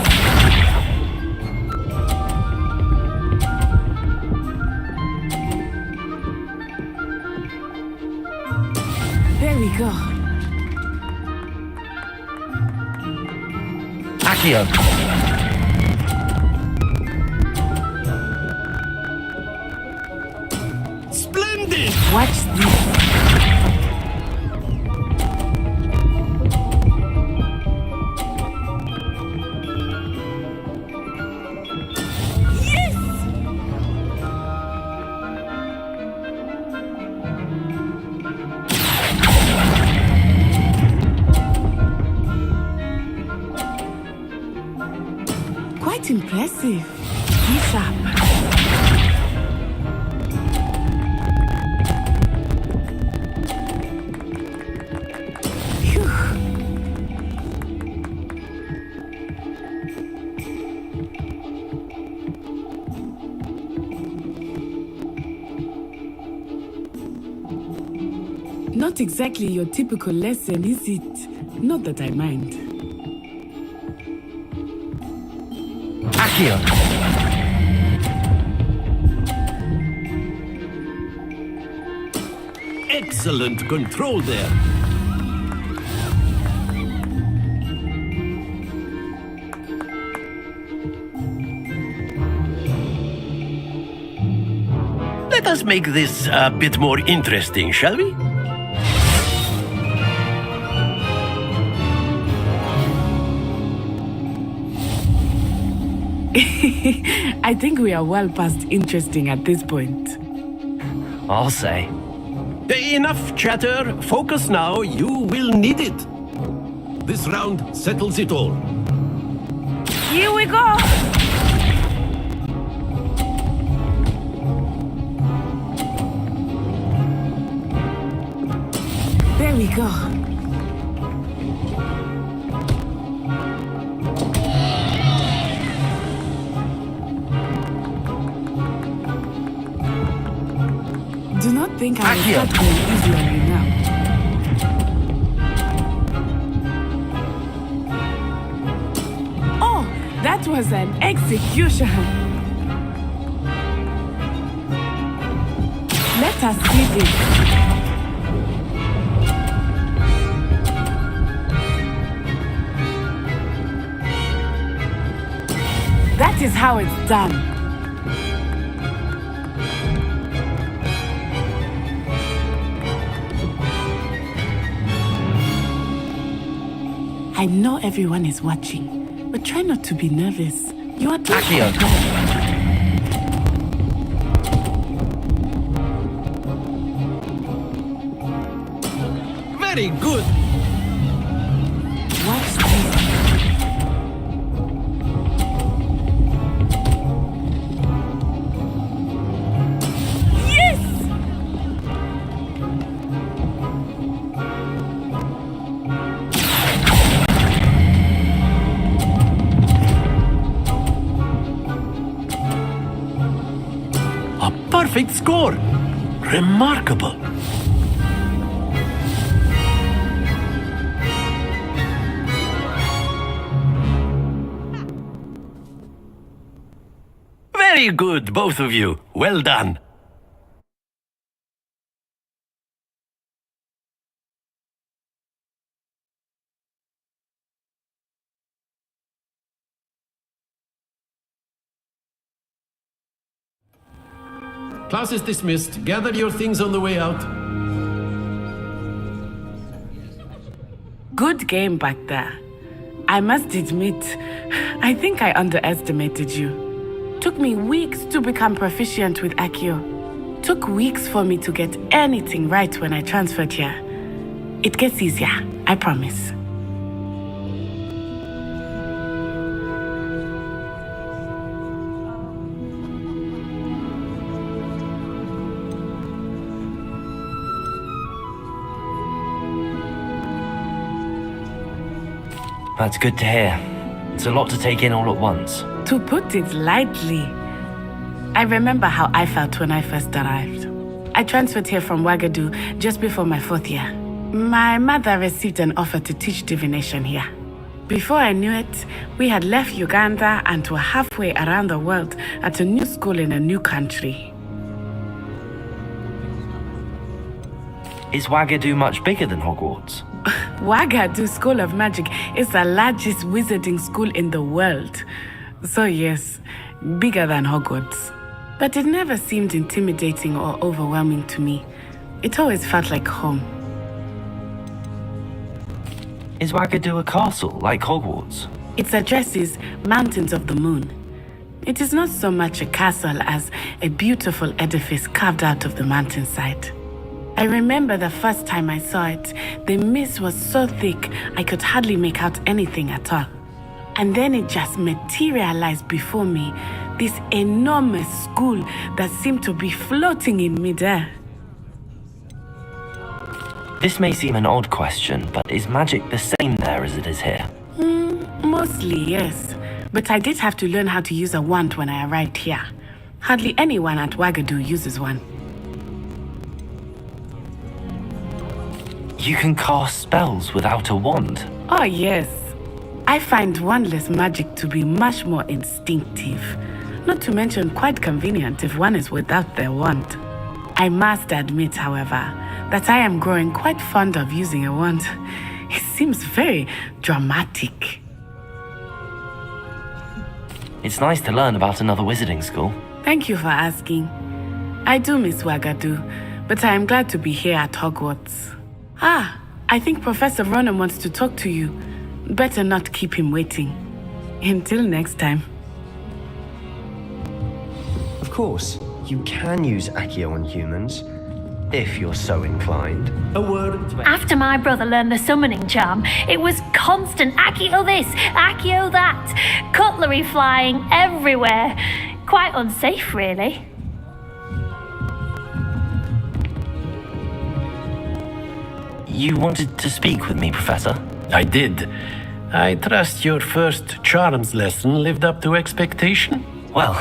There we go. Accio. Splendid! Watch this. Quite impressive. Be sharp. Phew. Not exactly your typical lesson, is it? Not that I mind. Accio. Excellent control there. Let us make this a bit more interesting, shall we? I think we are well past interesting at this point. I'll say. Enough chatter. Focus now. You will need it. This round settles it all. Here we go! There we go. Do not think I will start going easy on you now. Oh, that was an execution. Let us see this. That is how it's done. I know everyone is watching, but try not to be nervous. You are doing Accio. Very good. Watch this. Perfect score. Remarkable. Very good, both of you. Well done. Class is dismissed. Gather your things on the way out. Good game back there. I must admit, I think I underestimated you. Took me weeks to become proficient with Accio. Took weeks for me to get anything right when I transferred here. It gets easier, I promise. That's good to hear. It's a lot to take in all at once. To put it lightly, I remember how I felt when I first arrived. I transferred here from Ouagadougou just before my 4th year. My mother received an offer to teach divination here. Before I knew it, we had left Uganda and were halfway around the world at a new school in a new country. Is Ouagadougou much bigger than Hogwarts? Ouagadougou School of Magic is the largest wizarding school in the world. So yes, bigger than Hogwarts. But it never seemed intimidating or overwhelming to me. It always felt like home. Is Ouagadougou a castle like Hogwarts? Its address is Mountains of the Moon. It is not so much a castle as a beautiful edifice carved out of the mountainside. I remember the first time I saw it, the mist was so thick I could hardly make out anything at all. And then it just materialized before me, this enormous school that seemed to be floating in midair. This may seem an odd question, but is magic the same there as it is here? Mostly, yes. But I did have to learn how to use a wand when I arrived here. Hardly anyone at Ouagadougou uses one. You can cast spells without a wand? Oh, yes. I find wandless magic to be much more instinctive. Not to mention quite convenient if one is without their wand. I must admit, however, that I am growing quite fond of using a wand. It seems very dramatic. It's nice to learn about another wizarding school. Thank you for asking. I do miss Ouagadougou, but I am glad to be here at Hogwarts. I think Professor Ronan wants to talk to you. Better not keep him waiting. Until next time. Of course, you can use Accio on humans, if you're so inclined. A word to After my brother learned the summoning charm, it was constant Accio this, Accio that, cutlery flying everywhere. Quite unsafe, really. You wanted to speak with me, Professor? I did. I trust your first charms lesson lived up to expectation? Well,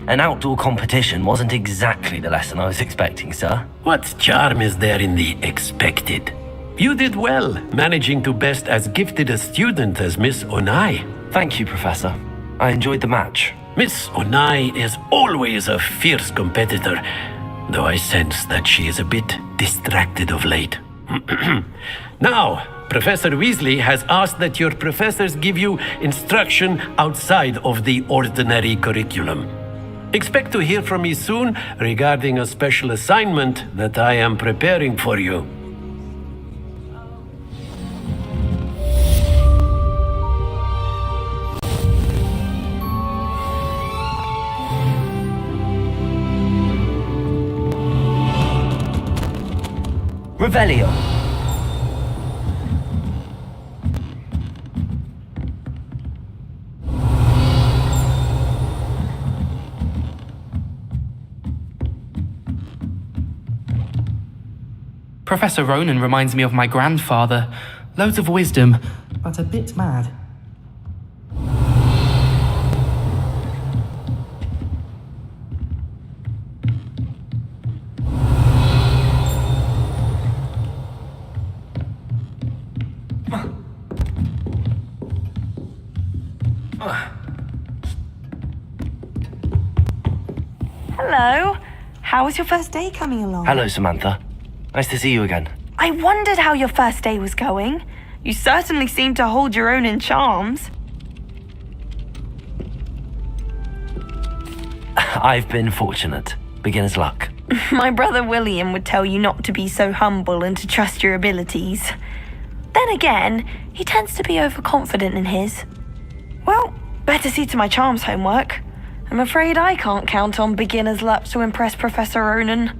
an outdoor competition wasn't exactly the lesson I was expecting, sir. What charm is there in the expected? You did well, managing to best as gifted a student as Miss Onai. Thank you, Professor. I enjoyed the match. Miss Onai is always a fierce competitor, though I sense that she is a bit distracted of late. Now, Professor Weasley has asked that your professors give you instruction outside of the ordinary curriculum. Expect to hear from me soon regarding a special assignment that I am preparing for you. Revelio. Professor Ronan reminds me of my grandfather. Loads of wisdom, but a bit mad. Hello. How was your first day coming along? Hello, Samantha. Nice to see you again. I wondered how your first day was going. You certainly seem to hold your own in charms. I've been fortunate. Beginner's luck. My brother William would tell you not to be so humble and to trust your abilities. Then again, he tends to be overconfident in his. Well, better see to my charms homework. I'm afraid I can't count on beginner's luck to impress Professor Ronan.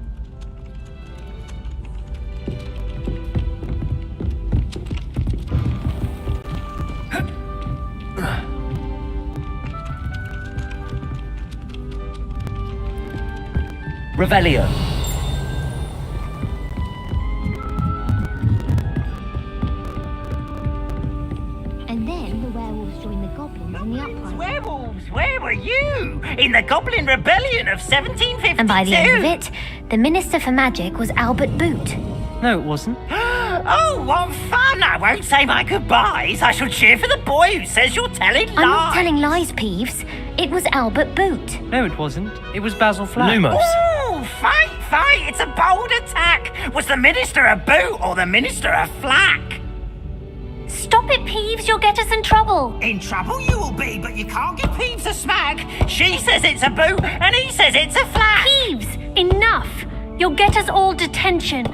Revelio. And then the werewolves joined the goblins in the uprising. Werewolves, where were you? In the Goblin Rebellion of 1752? And by the end of it, the Minister for Magic was Albert Boot. No, it wasn't. Oh, what fun! I won't say my goodbyes. I shall cheer for the boy who says you're telling lies. I'm not telling lies, Peeves. It was Albert Boot. No, it wasn't. It was Basil Flack. Lumos. Ooh, fight! It's a bold attack. Was the Minister a boot or the Minister a flack? Stop it, Peeves. You'll get us in trouble. In trouble you will be, but you can't give Peeves a smack. She says it's a boot and he says it's a flack. Peeves, enough. You'll get us all detention.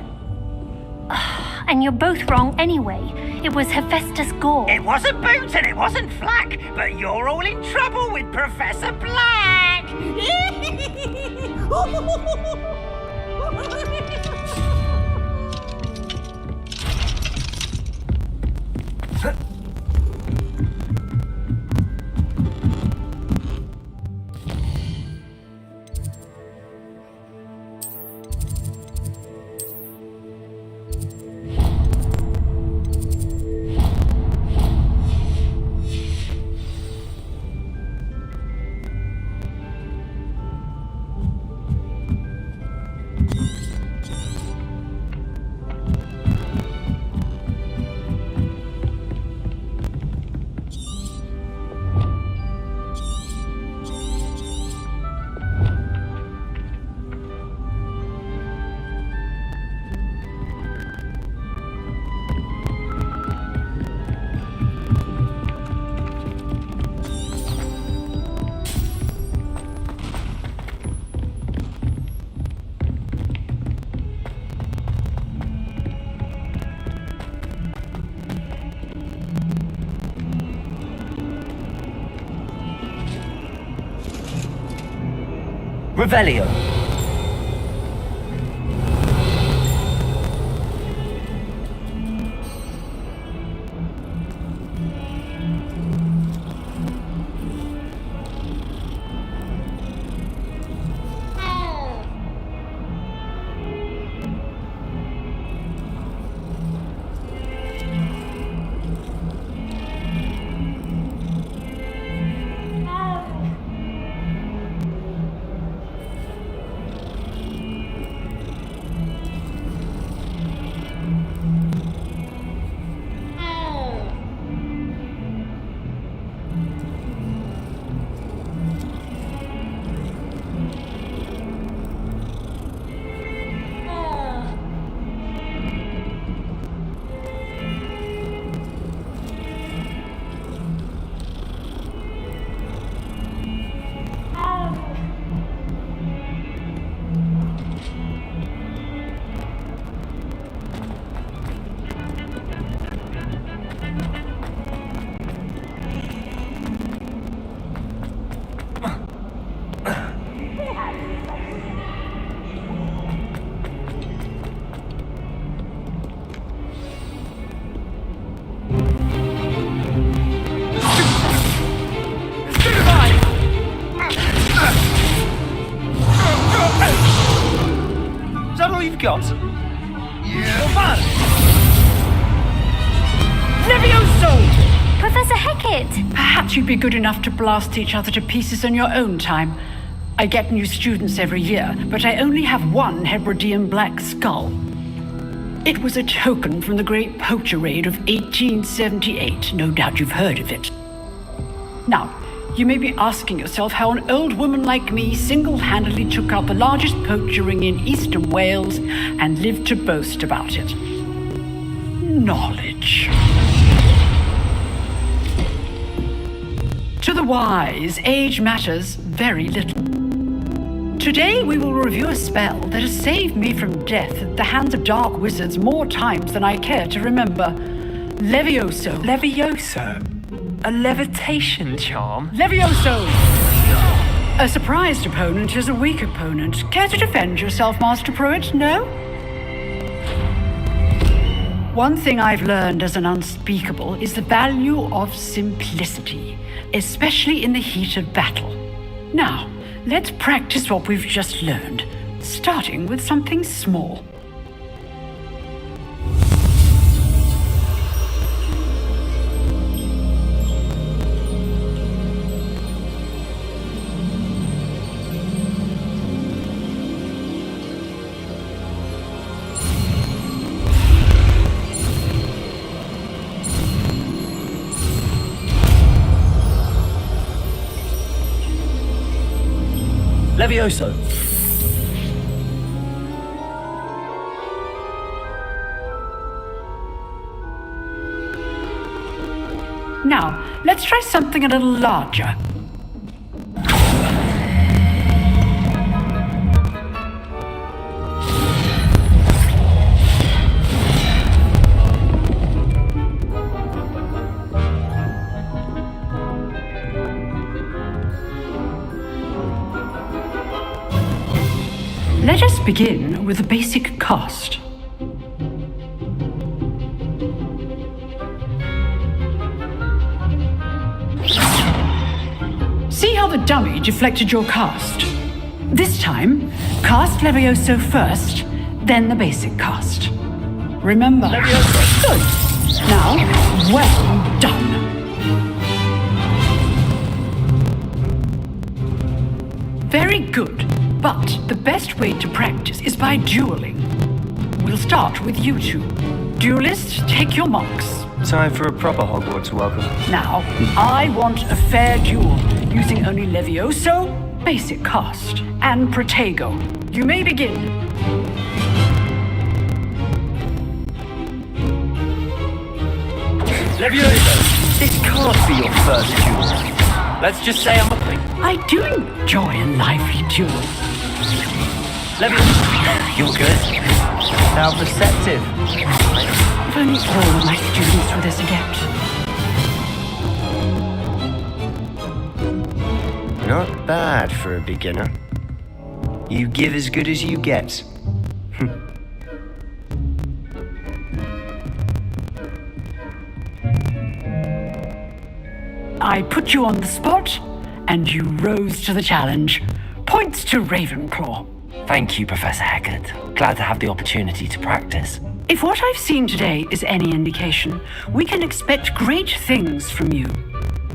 And you're both wrong anyway. It was Hephaestus Gore. It wasn't boot and it wasn't flack, but you're all in trouble with Professor Black. Revelio. Is that all you've got? Yeah. Levioso! Professor Hecat! Perhaps you'd be good enough to blast each other to pieces in your own time. I get new students every year, but I only have one Hebridean black skull. It was a token from the Great Poacher Raid of 1878. No doubt you've heard of it. Now, you may be asking yourself how an old woman like me single-handedly took out the largest poacher ring in eastern Wales and lived to boast about it. Knowledge. To the wise, age matters very little. Today we will review a spell that has saved me from death at the hands of dark wizards more times than I care to remember. Levioso. Levioso? A levitation charm? Levioso! A surprised opponent is a weak opponent. Care to defend yourself, Master Pruitt? No? One thing I've learned as an unspeakable is the value of simplicity, especially in the heat of battle. Now, let's practice what we've just learned, starting with something small. Levioso. Now, let's try something a little larger. Let us begin with the basic cast. See how the dummy deflected your cast? This time, cast Levioso first, then the basic cast. Remember. Levioso. Good. Now, well done. Very good. But the best way to practice is by dueling. We'll start with you two. Duelists, take your marks. Time for a proper Hogwarts welcome. Now, I want a fair duel, using only Levioso, basic cast, and Protego. You may begin. Levioso, this can't be your first duel. Let's just say I'm a... I do enjoy a lively duel. Levioso, you're good. How perceptive. If only all of my students were this adept. Not bad for a beginner. You give as good as you get. I put you on the spot, and you rose to the challenge. Points to Ravenclaw. Thank you, Professor Heckert. Glad to have the opportunity to practice. If what I've seen today is any indication, we can expect great things from you.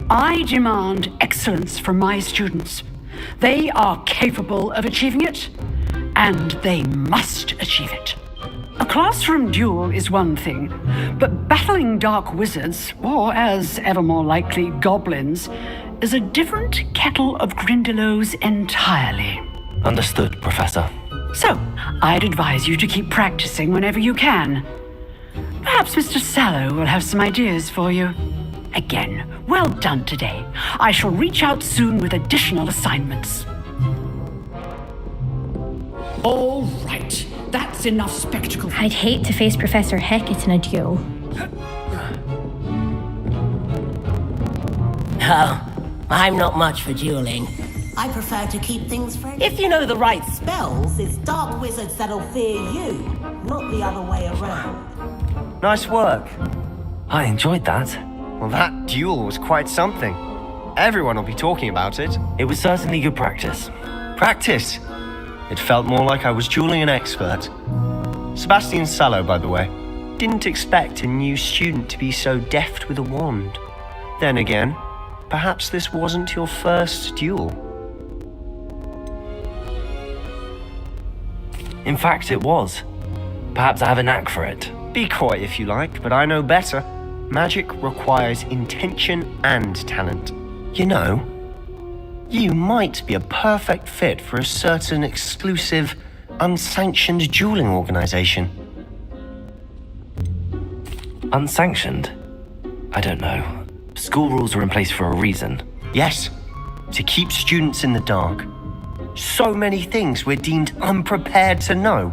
I demand excellence from my students. They are capable of achieving it, and they must achieve it. A classroom duel is one thing, but battling dark wizards, or as ever more likely, goblins, is a different kettle of Grindylows entirely. Understood, Professor. So, I'd advise you to keep practicing whenever you can. Perhaps Mr. Sallow will have some ideas for you. Again, well done today. I shall reach out soon with additional assignments. All right, that's enough spectacle. I'd hate to face Professor Heckett in a duel. Oh, I'm not much for dueling. I prefer to keep things friendly. If you know the right Spells, it's dark wizards that'll fear you, not the other way around. Nice work. I enjoyed that. Well, that duel was quite something. Everyone will be talking about it. It was certainly good practice. Practice? It felt more like I was dueling an expert. Sebastian Sallow, by the way. Didn't expect a new student to be so deft with a wand. Then again, perhaps this wasn't your first duel. In fact, it was. Perhaps I have a knack for it. Be coy if you like, but I know better. Magic requires intention and talent. You know, you might be a perfect fit for a certain exclusive, unsanctioned dueling organization. Unsanctioned? I don't know. School rules are in place for a reason. Yes, to keep students in the dark. So many things we're deemed unprepared to know.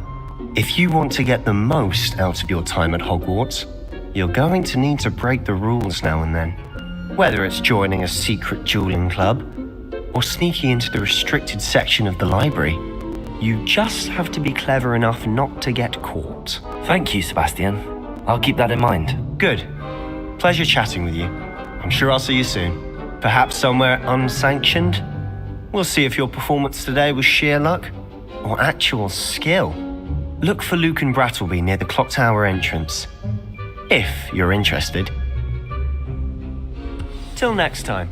If you want to get the most out of your time at Hogwarts, you're going to need to break the rules now and then. Whether it's joining a secret dueling club, or sneaking into the restricted section of the library, you just have to be clever enough not to get caught. Thank you, Sebastian. I'll keep that in mind. Good. Pleasure chatting with you. I'm sure I'll see you soon. Perhaps somewhere unsanctioned? We'll see if your performance today was sheer luck or actual skill. Look for Luke and Brattleby near the clock tower entrance, if you're interested. Till next time.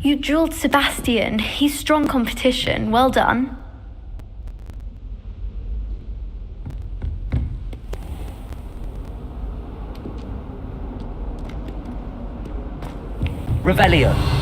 You drilled Sebastian. He's strong competition. Well done. Revelio.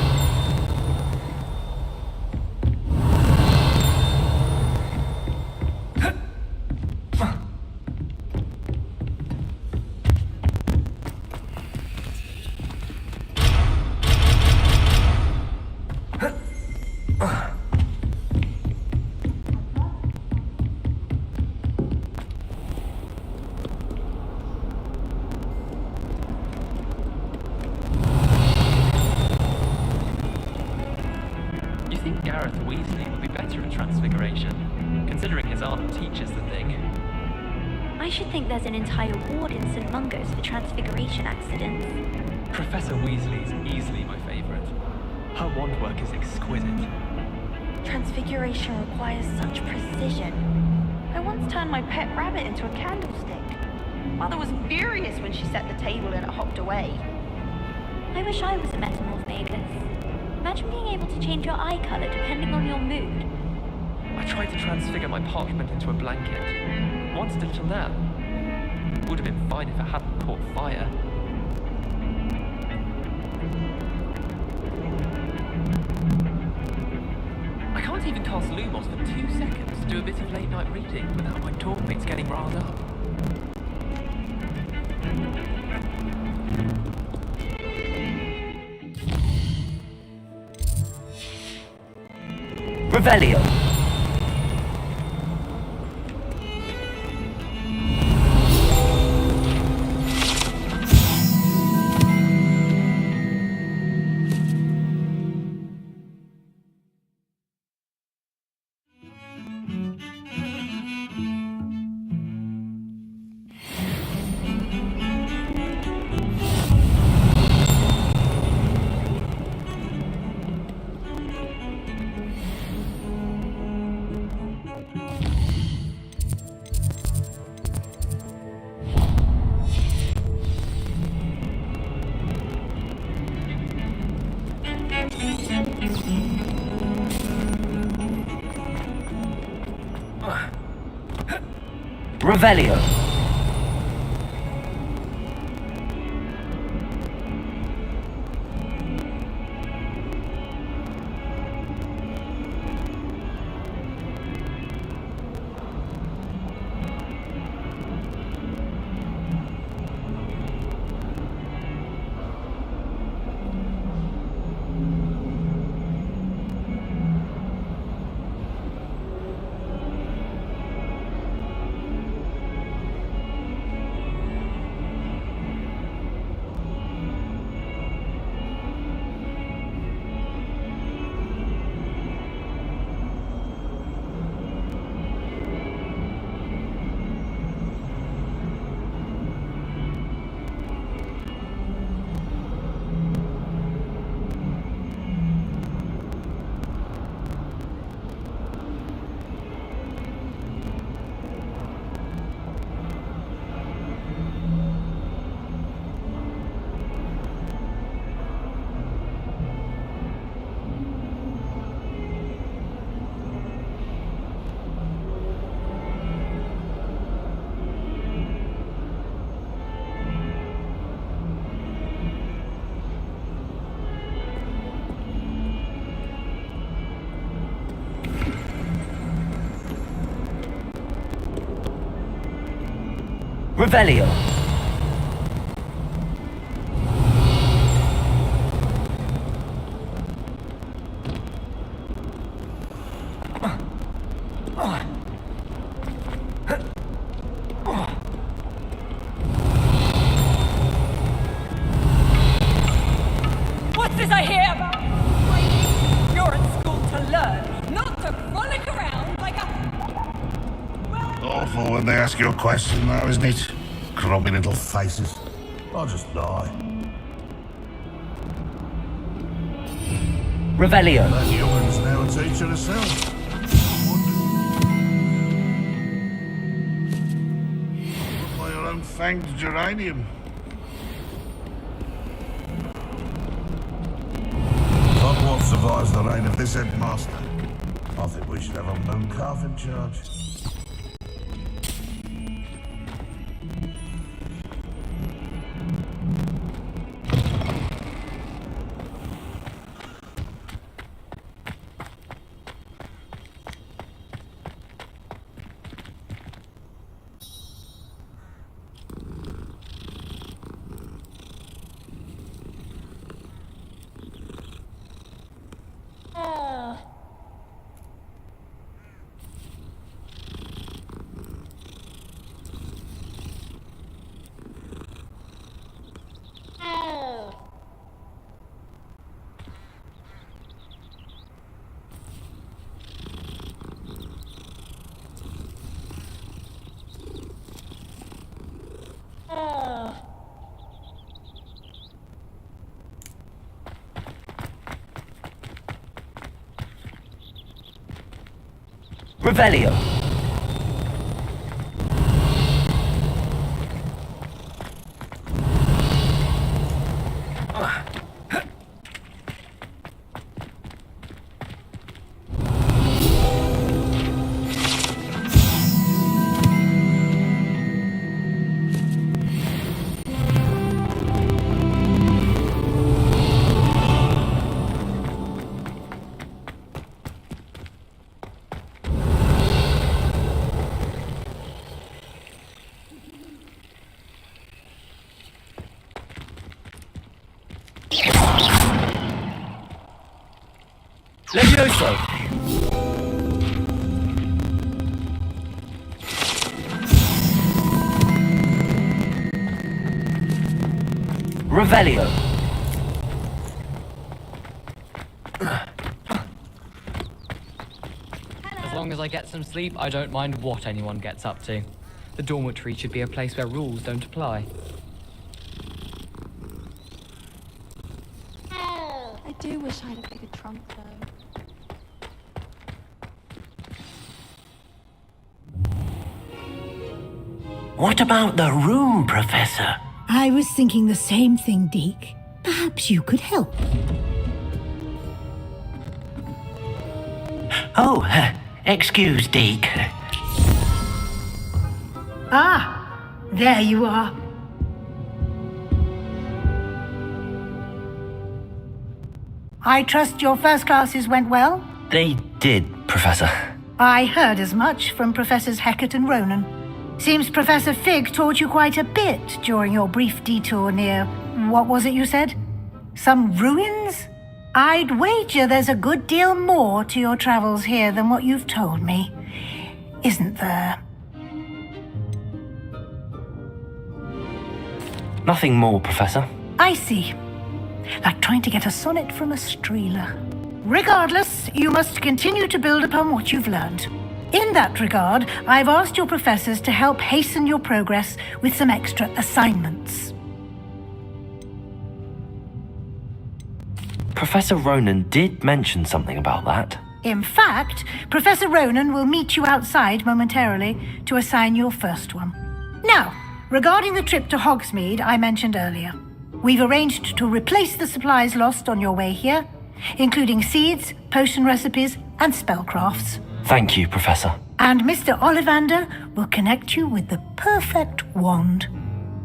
I should think there's an entire ward in St. Mungo's for transfiguration accidents. Professor Weasley is easily my favourite. Her wand work is exquisite. Transfiguration requires such precision. I once turned my pet rabbit into a candlestick. Mother was furious when she set the table and it hopped away. I wish I was a metamorph mage. Aegis. Imagine being able to change your eye color depending on your mood. I tried to transfigure my parchment into a blanket. Once did till now. Would have been fine if it hadn't caught fire. I can't even cast Lumos for 2 seconds to do a bit of late night reading without my dormmates getting riled up. Revelio. Revelio. Revelio. What's this I hear about? You're at school to learn, not to frolic around like a... Awful when they ask you a question, though, isn't it? Grubby little faces. I'll just die. Revelio. That young'un's now a teacher herself. By your own fanged geranium. Hogwarts survives the reign of this headmaster. I think we should have a moon calf in charge. Revelio. Levioso! Revelio! As long as I get some sleep, I don't mind what anyone gets up to. The dormitory should be a place where rules don't apply. I do wish I had a bigger trunk, though. What about the room, Professor? I was thinking the same thing, Deke. Perhaps you could help. Oh, excuse, Deke. Ah, there you are. I trust your first classes went well? They did, Professor. I heard as much from Professors Hecat and Ronan. Seems Professor Fig taught you quite a bit during your brief detour near... what was it you said? Some ruins? I'd wager there's a good deal more to your travels here than what you've told me. Isn't there? Nothing more, Professor. I see. Like trying to get a sonnet from a streeler. Regardless, you must continue to build upon what you've learned. In that regard, I've asked your professors to help hasten your progress with some extra assignments. Professor Ronan did mention something about that. In fact, Professor Ronan will meet you outside momentarily to assign your first one. Now, regarding the trip to Hogsmeade I mentioned earlier, we've arranged to replace the supplies lost on your way here, including seeds, potion recipes, and spellcrafts. Thank you, Professor. And Mr. Ollivander will connect you with the perfect wand.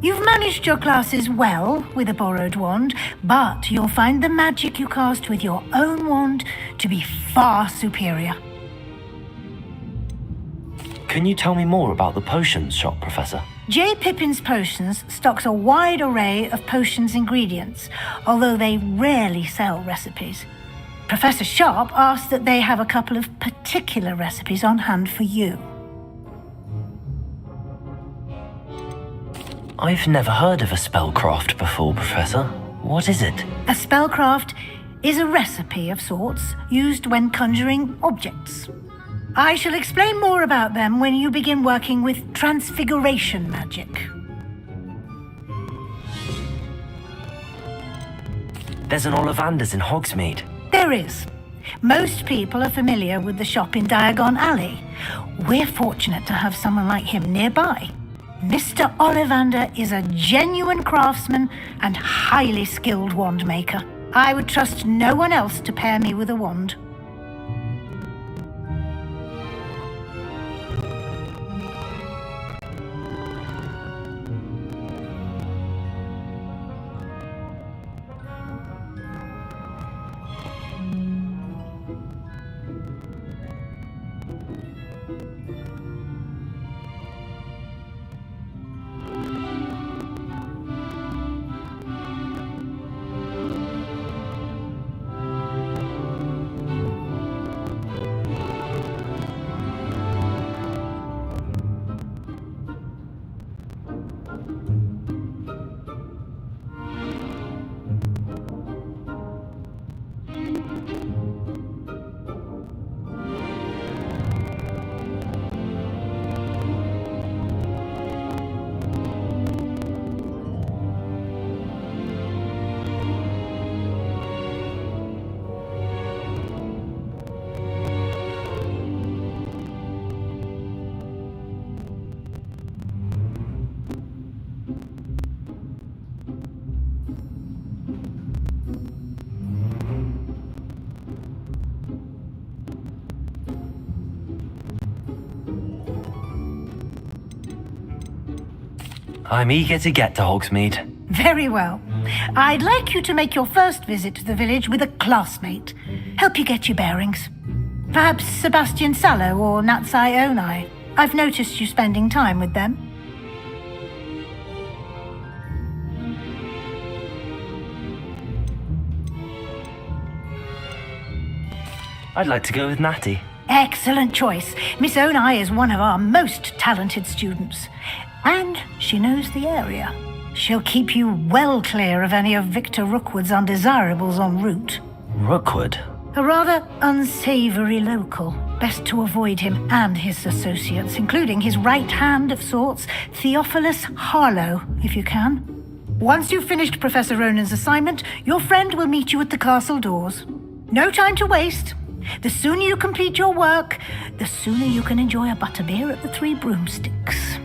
You've managed your classes well with a borrowed wand, but you'll find the magic you cast with your own wand to be far superior. Can you tell me more about the potions shop, Professor? J. Pippin's Potions stocks a wide array of potions ingredients, although they rarely sell recipes. Professor Sharp asked that they have a couple of particular recipes on hand for you. I've never heard of a spellcraft before, Professor. What is it? A spellcraft is a recipe of sorts used when conjuring objects. I shall explain more about them when you begin working with transfiguration magic. There's an Ollivander's in Hogsmeade. There is. Most people are familiar with the shop in Diagon Alley. We're fortunate to have someone like him nearby. Mr. Ollivander is a genuine craftsman and highly skilled wand maker. I would trust no one else to pair me with a wand. I'm eager to get to Hogsmeade. Very well. I'd like you to make your first visit to the village with a classmate. Help you get your bearings. Perhaps Sebastian Sallow or Natsai Onai. I've noticed you spending time with them. I'd like to go with Natty. Excellent choice. Miss Onai is one of our most talented students. And she knows the area. She'll keep you well clear of any of Victor Rookwood's undesirables en route. Rookwood? A rather unsavory local. Best to avoid him and his associates, including his right hand of sorts, Theophilus Harlow, if you can. Once you've finished Professor Ronan's assignment, your friend will meet you at the castle doors. No time to waste. The sooner you complete your work, the sooner you can enjoy a butterbeer at the Three Broomsticks.